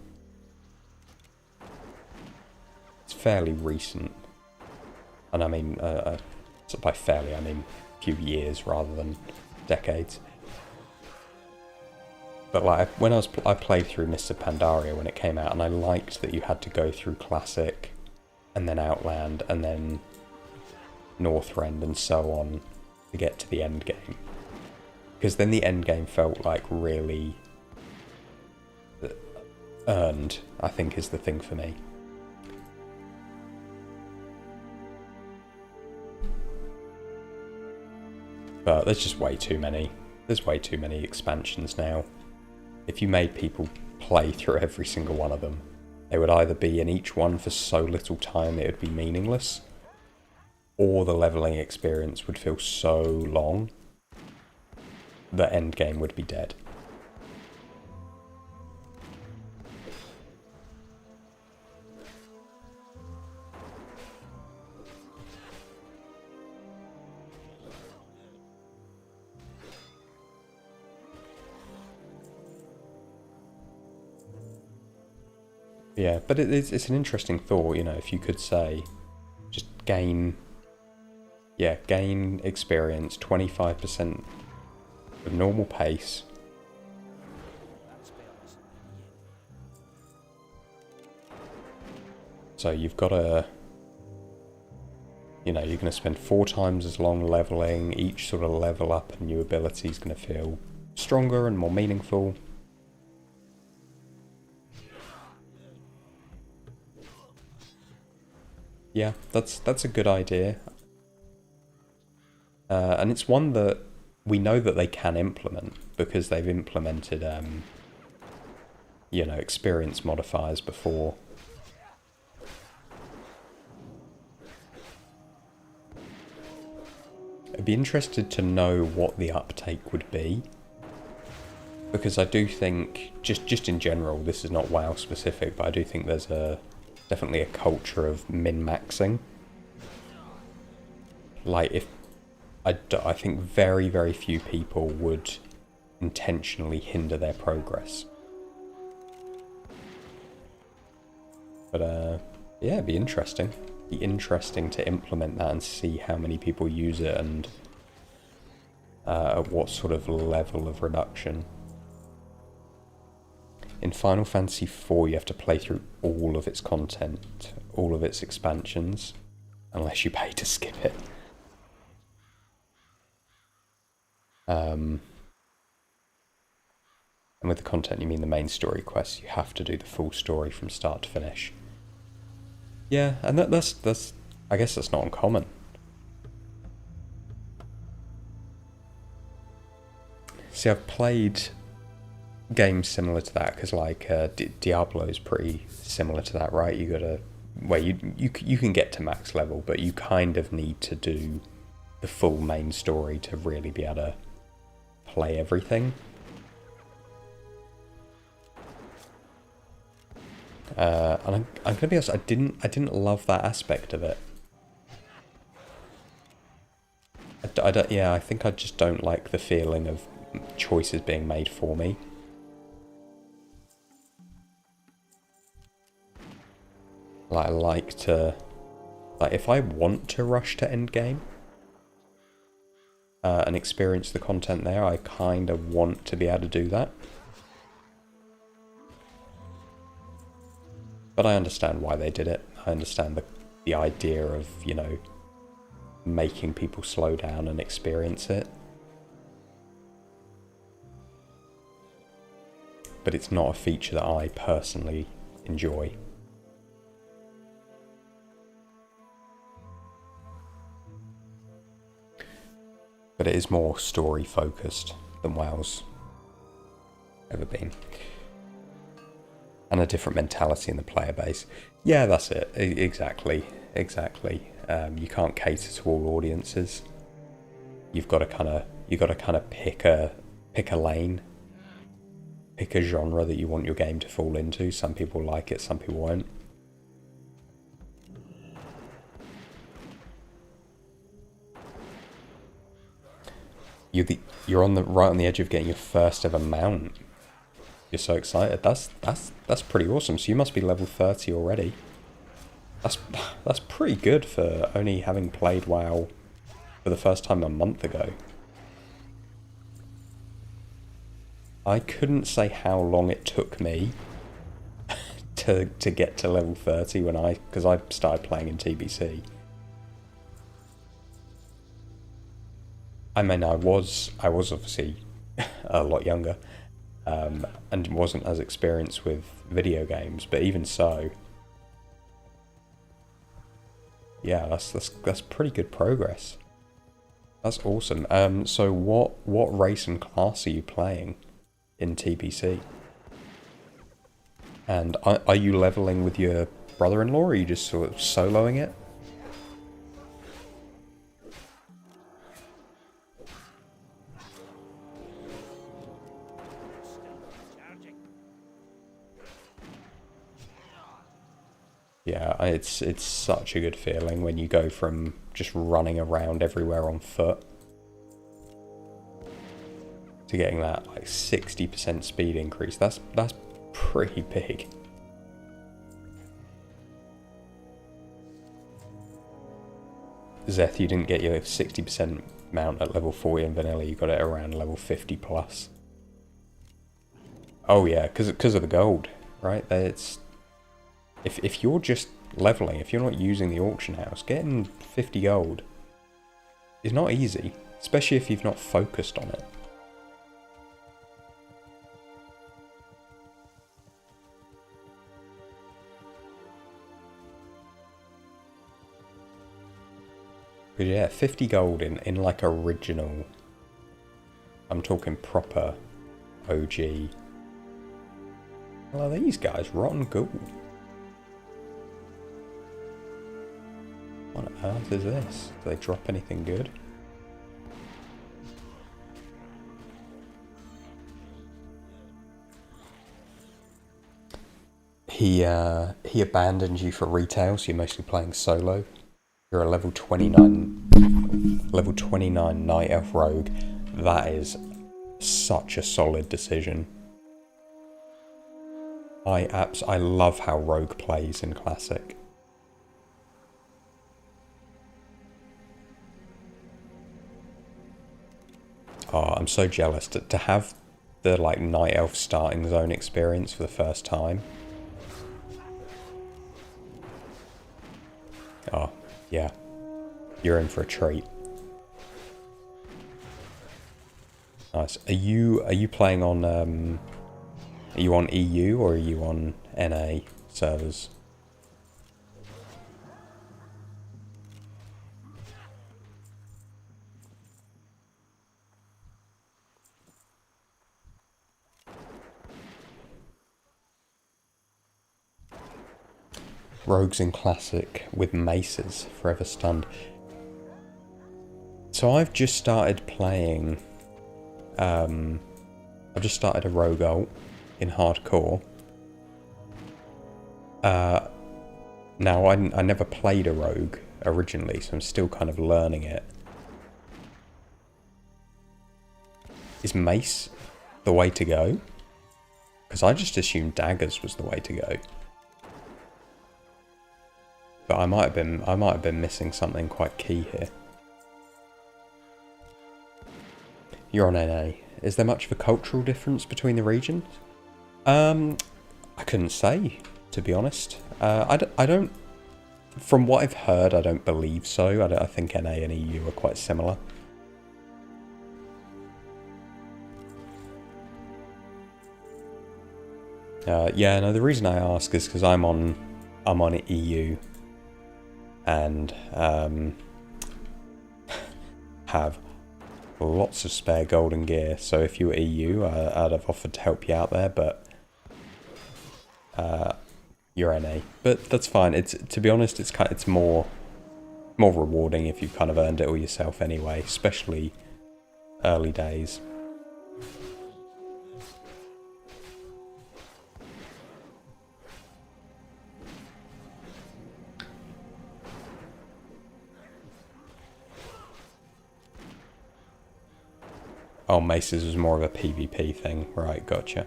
recent, and I mean, So by fairly, I mean a few years rather than decades. But like when I played through Mr. Pandaria when it came out, and I liked that you had to go through Classic, and then Outland, and then Northrend, and so on to get to the end game. Because then the end game felt like really earned, I think, is the thing for me. But there's just way too many. There's way too many expansions now. If you made people play through every single one of them, they would either be in each one for so little time it would be meaningless, or the leveling experience would feel so long that endgame would be dead. Yeah, but it's an interesting thought, you know, if you could say, just gain experience, 25% of normal pace. So you've got to, you know, you're going to spend 4 times as long leveling. Each sort of level up and new ability is going to feel stronger and more meaningful. Yeah, that's a good idea. And it's one that we know that they can implement, because they've implemented, you know, experience modifiers before. I'd be interested to know what the uptake would be, because I do think, just in general, this is not WoW specific, but I do think there's definitely a culture of min-maxing. Like, if I think very, very few people would intentionally hinder their progress. But yeah, it'd be interesting. It'd be interesting to implement that and see how many people use it, and at what sort of level of reduction. In Final Fantasy IV, you have to play through all of its content, all of its expansions, unless you pay to skip it. And with the content, you mean the main story quests. You have to do the full story from start to finish. Yeah, and that's I guess that's not uncommon. See, I've played games similar to that, because like Diablo is pretty similar to that, right? You gotta, well, you can get to max level, but you kind of need to do the full main story to really be able to play everything. And I'm gonna be honest, I didn't love that aspect of it. I think I just don't like the feeling of choices being made for me. Like, I like to, like, if I want to rush to endgame and experience the content there, I kind of want to be able to do that. But I understand why they did it. I understand the idea of, you know, making people slow down and experience it. But it's not a feature that I personally enjoy. But it is more story focused than WoW's ever been. And a different mentality in the player base. Yeah, that's it. Exactly. You can't cater to all audiences. You've got to kind of pick a lane, pick a genre that you want your game to fall into. Some people like it, some people won't. You're right on the edge of getting your first ever mount. You're so excited. That's pretty awesome. So you must be level 30 already. That's pretty good for only having played WoW for the first time a month ago. I couldn't say how long it took me to get to level 30 because I started playing in TBC. I mean, I was obviously a lot younger, and wasn't as experienced with video games, but even so, yeah, that's pretty good progress. That's awesome. So what race and class are you playing in TBC? And are you leveling with your brother-in-law, or are you just sort of soloing it? Yeah, it's such a good feeling when you go from just running around everywhere on foot to getting that like 60% speed increase. That's pretty big. Zeth, you didn't get your 60% mount at level 40 in vanilla, you got it around level 50 plus. Oh yeah, because of the gold, right? It's if you're just leveling, if you're not using the auction house, getting 50 gold is not easy, especially if you've not focused on it. But yeah, 50 gold in like original, I'm talking proper OG. Well, these guys, rotten ghoul. What on earth is this? Do they drop anything good? He abandoned you for retail, so you're mostly playing solo. You're a level 29 Night Elf Rogue. That is such a solid decision. I love how Rogue plays in Classic. Oh, I'm so jealous to have the like Night Elf starting zone experience for the first time. Oh, yeah. You're in for a treat. Nice. Are you playing on are you on EU or are you on NA servers? Rogues in Classic with maces, forever stunned. So I've just started playing, I've just started a rogue ult in hardcore. Now I never played a rogue originally, so I'm still kind of learning it. Is mace the way to go? Because I just assumed daggers was the way to go. But I might have been missing something quite key here. You're on NA. Is there much of a cultural difference between the regions? I couldn't say, to be honest. I don't. From what I've heard, I don't believe so. I think NA and EU are quite similar. Yeah, no. The reason I ask is because I'm on EU. And have lots of spare golden gear. So if you were EU, I'd have offered to help you out there, but you're NA. But that's fine. To be honest, it's more rewarding if you've kind of earned it all yourself anyway, especially early days. Oh, maces was more of a PvP thing. Right, gotcha.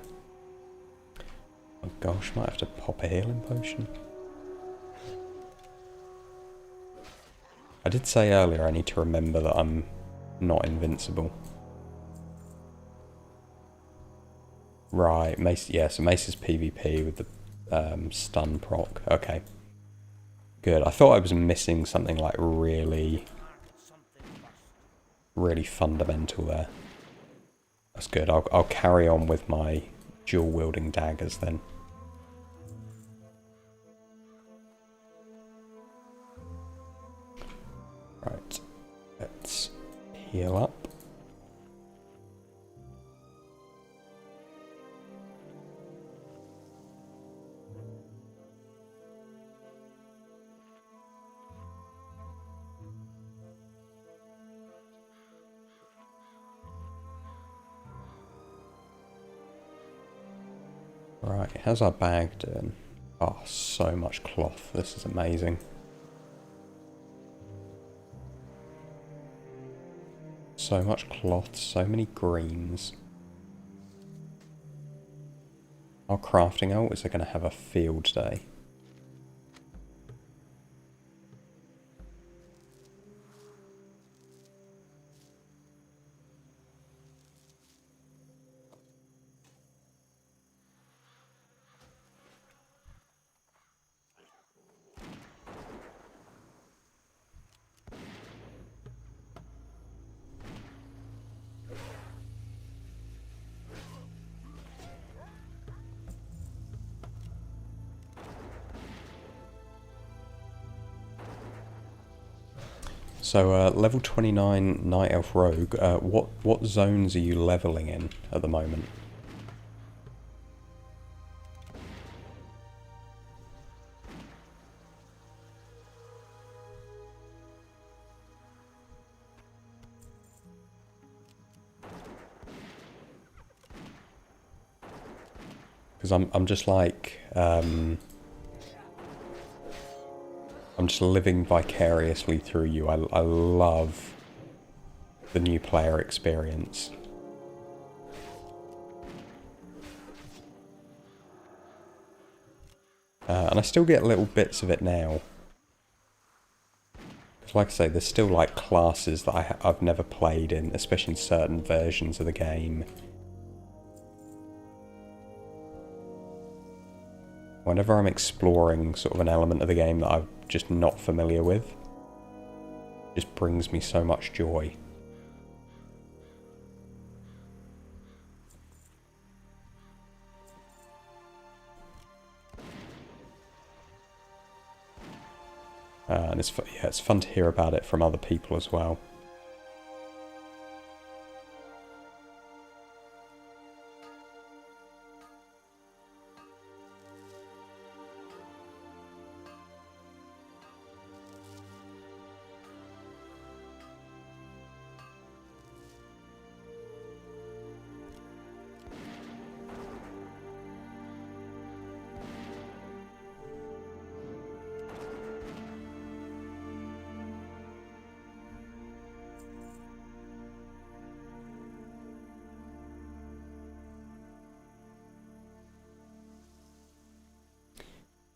Oh gosh, might have to pop a healing potion. I did say earlier I need to remember that I'm not invincible. Right, Mace, yeah, so Mace is PvP with the stun proc. Okay. Good. I thought I was missing something like really fundamental there. That's good. I'll carry on with my dual wielding daggers then. Right. Let's heal up. Right, how's our bag doing? Oh, so much cloth. This is amazing. So much cloth, so many greens. Our crafting alts are going to have a field day. So, level 29 Night Elf Rogue, what zones are you leveling in at the moment? Because I'm just like, I'm just living vicariously through you. I love the new player experience. And I still get little bits of it now. Because like I say, there's still like classes that I've never played in, especially in certain versions of the game. Whenever I'm exploring sort of an element of the game that I'm just not familiar with, it just brings me so much joy. And it's fun to hear about it from other people as well.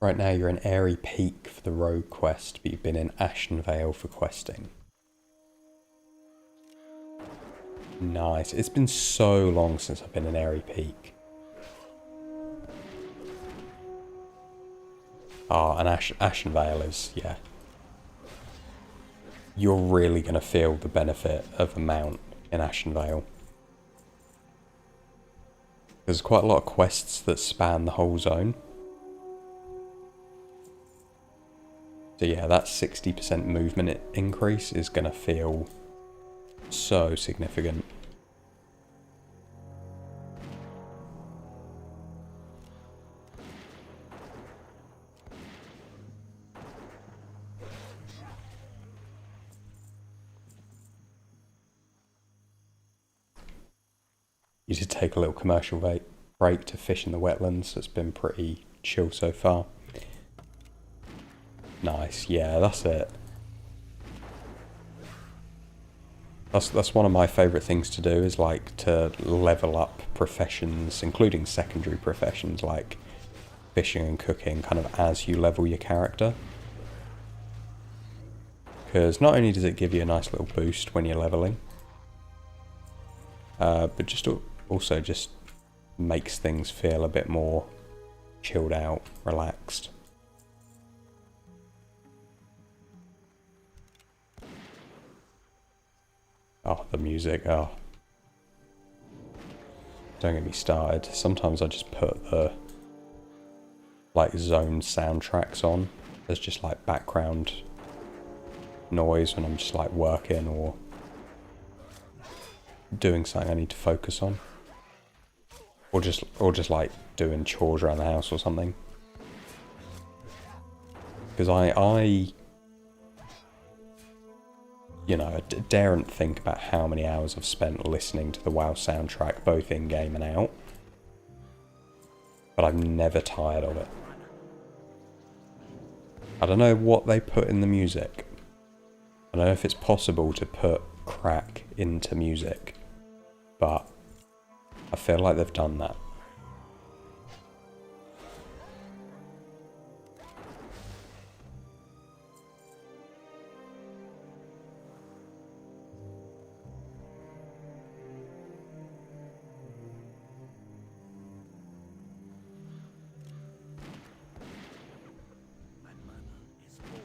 Right now you're in Airy Peak for the Rogue quest, but you've been in Ashenvale for questing. Nice. It's been so long since I've been in Airy Peak. Ah, and Ashenvale is, yeah. You're really going to feel the benefit of a mount in Ashenvale. There's quite a lot of quests that span the whole zone. So yeah, that 60% movement increase is going to feel so significant. You did take a little commercial break to fish in the wetlands. It's been pretty chill so far. Nice, yeah, that's it. That's one of my favourite things to do, is like to level up professions, including secondary professions like fishing and cooking, kind of as you level your character. Because not only does it give you a nice little boost when you're leveling, but just also just makes things feel a bit more chilled out, relaxed. Oh, the music, oh. Don't get me started. Sometimes I just put the like zone soundtracks on as just like background noise when I'm just like working or doing something I need to focus on. Or just like doing chores around the house or something. Because I you know, I daren't think about how many hours I've spent listening to the WoW soundtrack, both in-game and out. But I'm never tired of it. I don't know what they put in the music. I don't know if it's possible to put crack into music, but I feel like they've done that. My mana is full.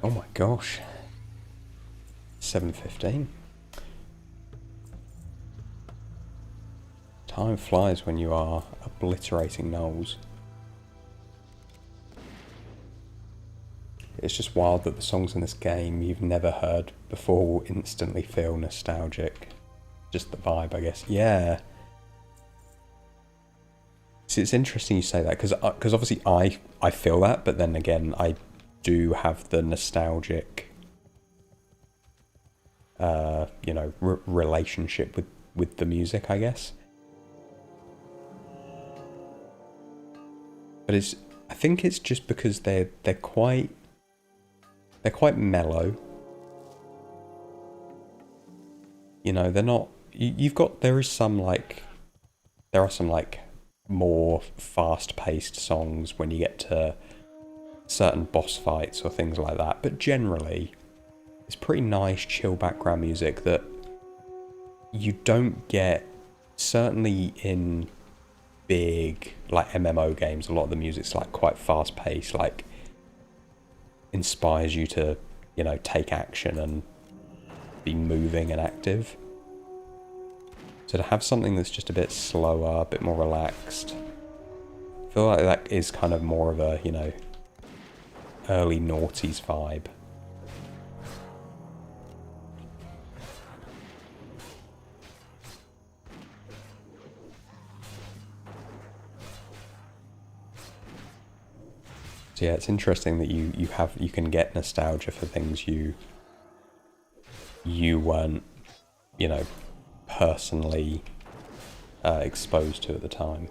Oh my gosh. 7:15. Time flies when you are obliterating gnolls. It's just wild that the songs in this game you've never heard before will instantly feel nostalgic. Just the vibe, I guess. Yeah. See, it's interesting you say that, because obviously I feel that, but then again, I do have the nostalgic, you know, relationship with the music, I guess. But I think it's just because they're quite mellow. You know, they're not. There are some like more fast-paced songs when you get to certain boss fights or things like that, but generally it's pretty nice chill background music that you don't get, certainly in big like MMO games. A lot of the music's like quite fast-paced, like inspires you to, you know, take action and be moving and active. So to have something that's just a bit slower, a bit more relaxed, I feel like that is kind of more of a, you know, early noughties vibe. So yeah, it's interesting that you can get nostalgia for things you weren't, you know, personally exposed to at the time.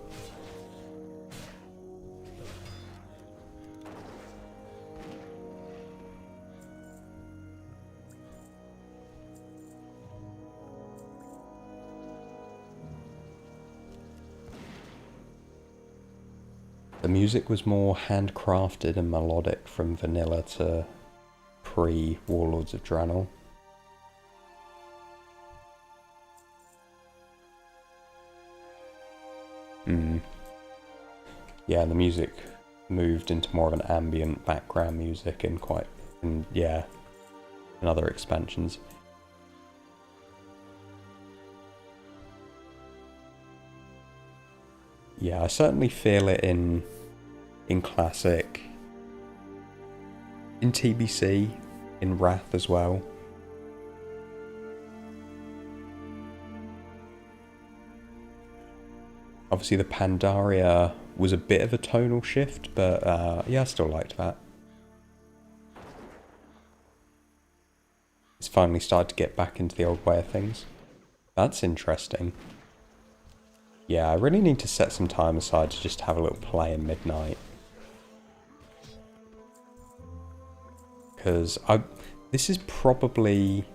The music was more handcrafted and melodic from vanilla to pre-Warlords of Draenor. Yeah, the music moved into more of an ambient background music in other expansions. Yeah, I certainly feel it in Classic, in TBC, in Wrath as well. Obviously the Pandaria was a bit of a tonal shift, but yeah, I still liked that. It's finally started to get back into the old way of things. That's interesting. Yeah, I really need to set some time aside to just have a little play in Midnight. Because this is probably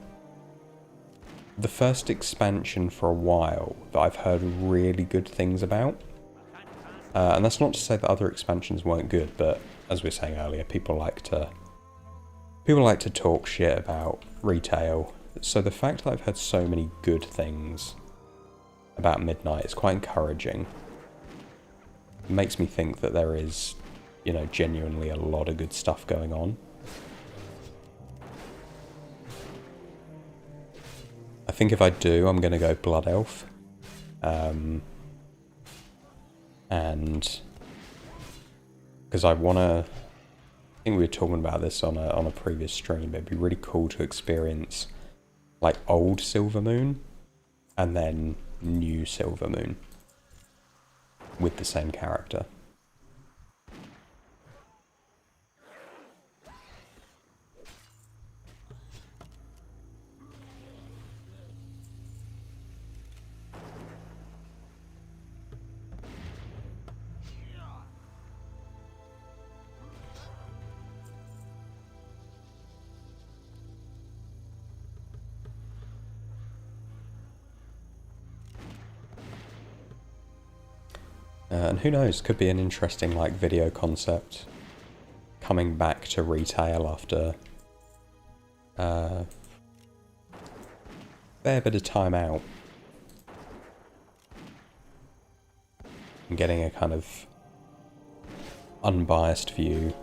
the first expansion for a while that I've heard really good things about. And that's not to say that other expansions weren't good, but as we were saying earlier, people like to talk shit about retail. So the fact that I've heard so many good things about Midnight is quite encouraging. It makes me think that there is, you know, genuinely a lot of good stuff going on. I think if I do, I'm going to go Blood Elf. And because I want to, I think we were talking about this on a previous stream, but it'd be really cool to experience like old Silvermoon and then new Silvermoon with the same character. And who knows, could be an interesting like video concept coming back to retail after a fair bit of time out and getting a kind of unbiased view.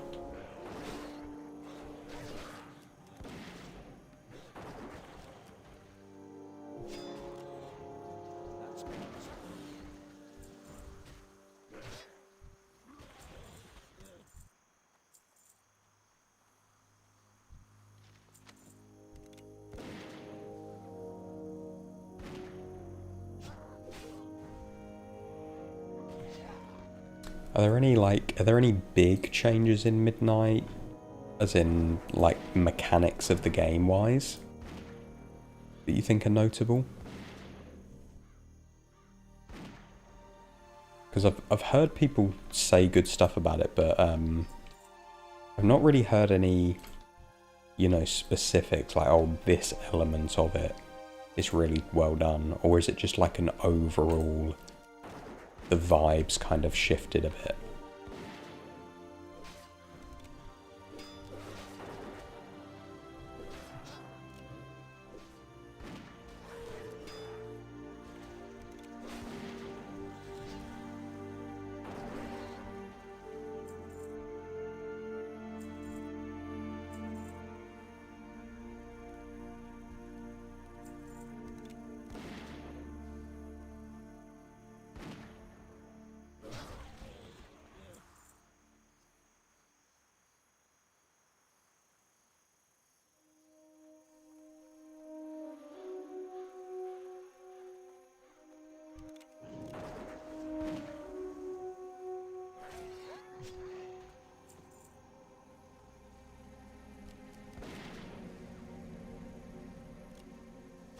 Are there any big changes in Midnight, as in like mechanics of the game wise, that you think are notable? Because I've heard people say good stuff about it, but I've not really heard any, you know, specifics like, oh, this element of it is really well done, or is it just like an overall, the vibes kind of shifted a bit?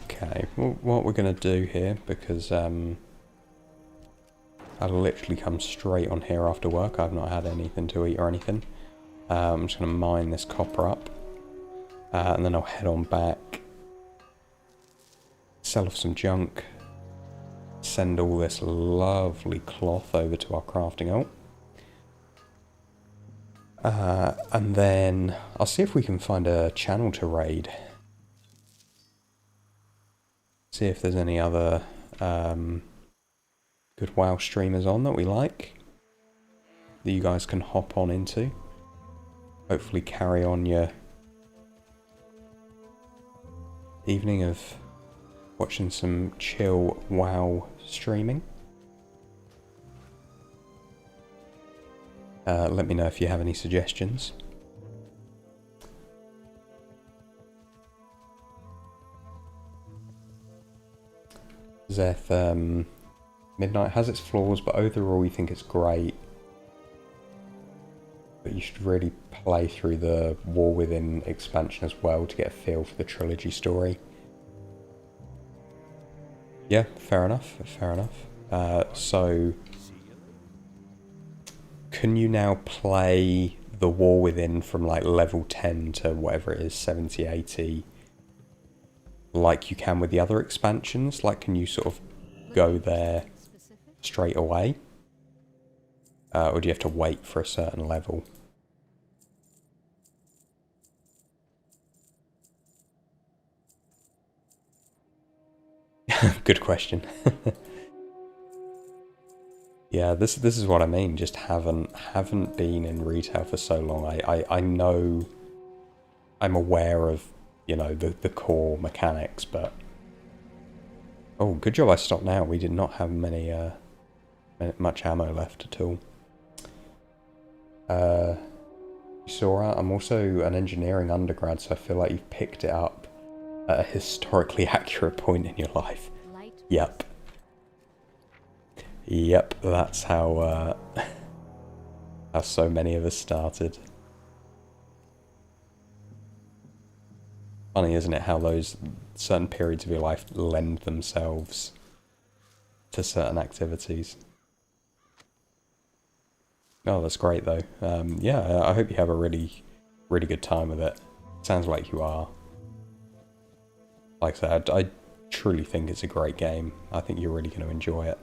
Okay, well, what we're going to do here, because I literally come straight on here after work, I've not had anything to eat or anything. I'm just going to mine this copper up, and then I'll head on back, sell off some junk, send all this lovely cloth over to our crafting alt. And then I'll see if we can find a channel to raid. See if there's any other good WoW streamers on that we like, that you guys can hop on into. Hopefully carry on your evening of watching some chill WoW streaming. Let me know if you have any suggestions. Zeth, Midnight has its flaws, but overall you think it's great. But you should really play through the War Within expansion as well to get a feel for the trilogy story. Yeah, fair enough, fair enough. So can you now play the War Within from like level 10 to whatever it is, 70, 80, like you can with the other expansions? Like, can you sort of go there Specific? straight away? Or do you have to wait for a certain level? Good question. Yeah, this is what I mean. Just haven't been in retail for so long. I know, I'm aware of, you know, the core mechanics, but oh, good job I stopped now. We did not have much ammo left at all. Sora, I'm also an engineering undergrad, so I feel like you've picked it up at a historically accurate point in your life. Light. Yep. Yep, that's how how so many of us started. Funny, isn't it, how those certain periods of your life lend themselves to certain activities. Oh, that's great though. Yeah, I hope you have a really good time with it. Sounds like you are. Like I said, I truly think it's a great game. I think you're really going to enjoy it.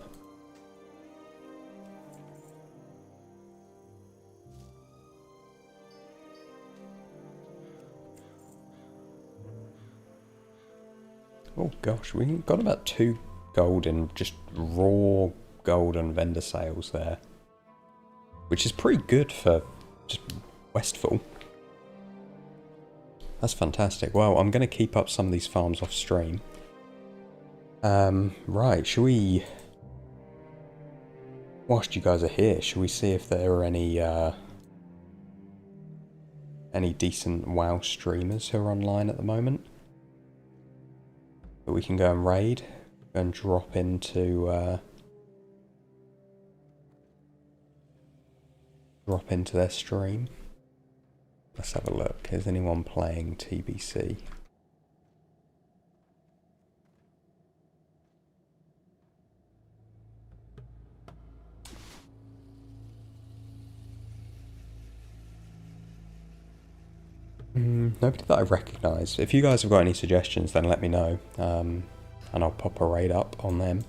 Oh gosh, we got about 2 gold in just raw gold and vendor sales there. Which is pretty good for just Westfall. That's fantastic. Well, I'm going to keep up some of these farms off stream. Right, shall we... Whilst you guys are here, shall we see if there are any decent WoW streamers who are online at the moment? That we can go and raid and drop into their stream. Let's have a look. Is anyone playing TBC? Nobody that I recognise. If you guys have got any suggestions, then let me know, and I'll pop a raid up on them.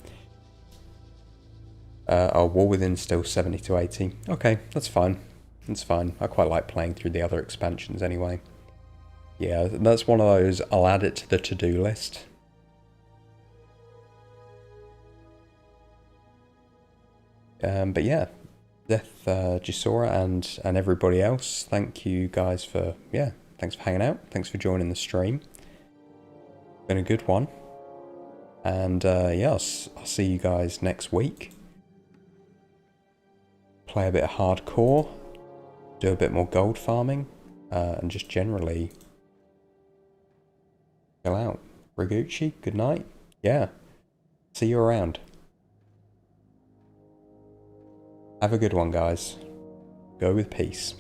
Our War Within still 70 to 80. Okay, that's fine. That's fine. I quite like playing through the other expansions anyway. Yeah, that's one of those, I'll add it to the to-do list. But yeah, Death, Gisora and everybody else, thank you guys for, yeah, thanks for hanging out. Thanks for joining the stream. Been a good one. And yeah, I'll see you guys next week. Play a bit of hardcore, do a bit more gold farming, and just generally chill out. Rigucci, good night. Yeah, see you around. Have a good one, guys. Go with peace.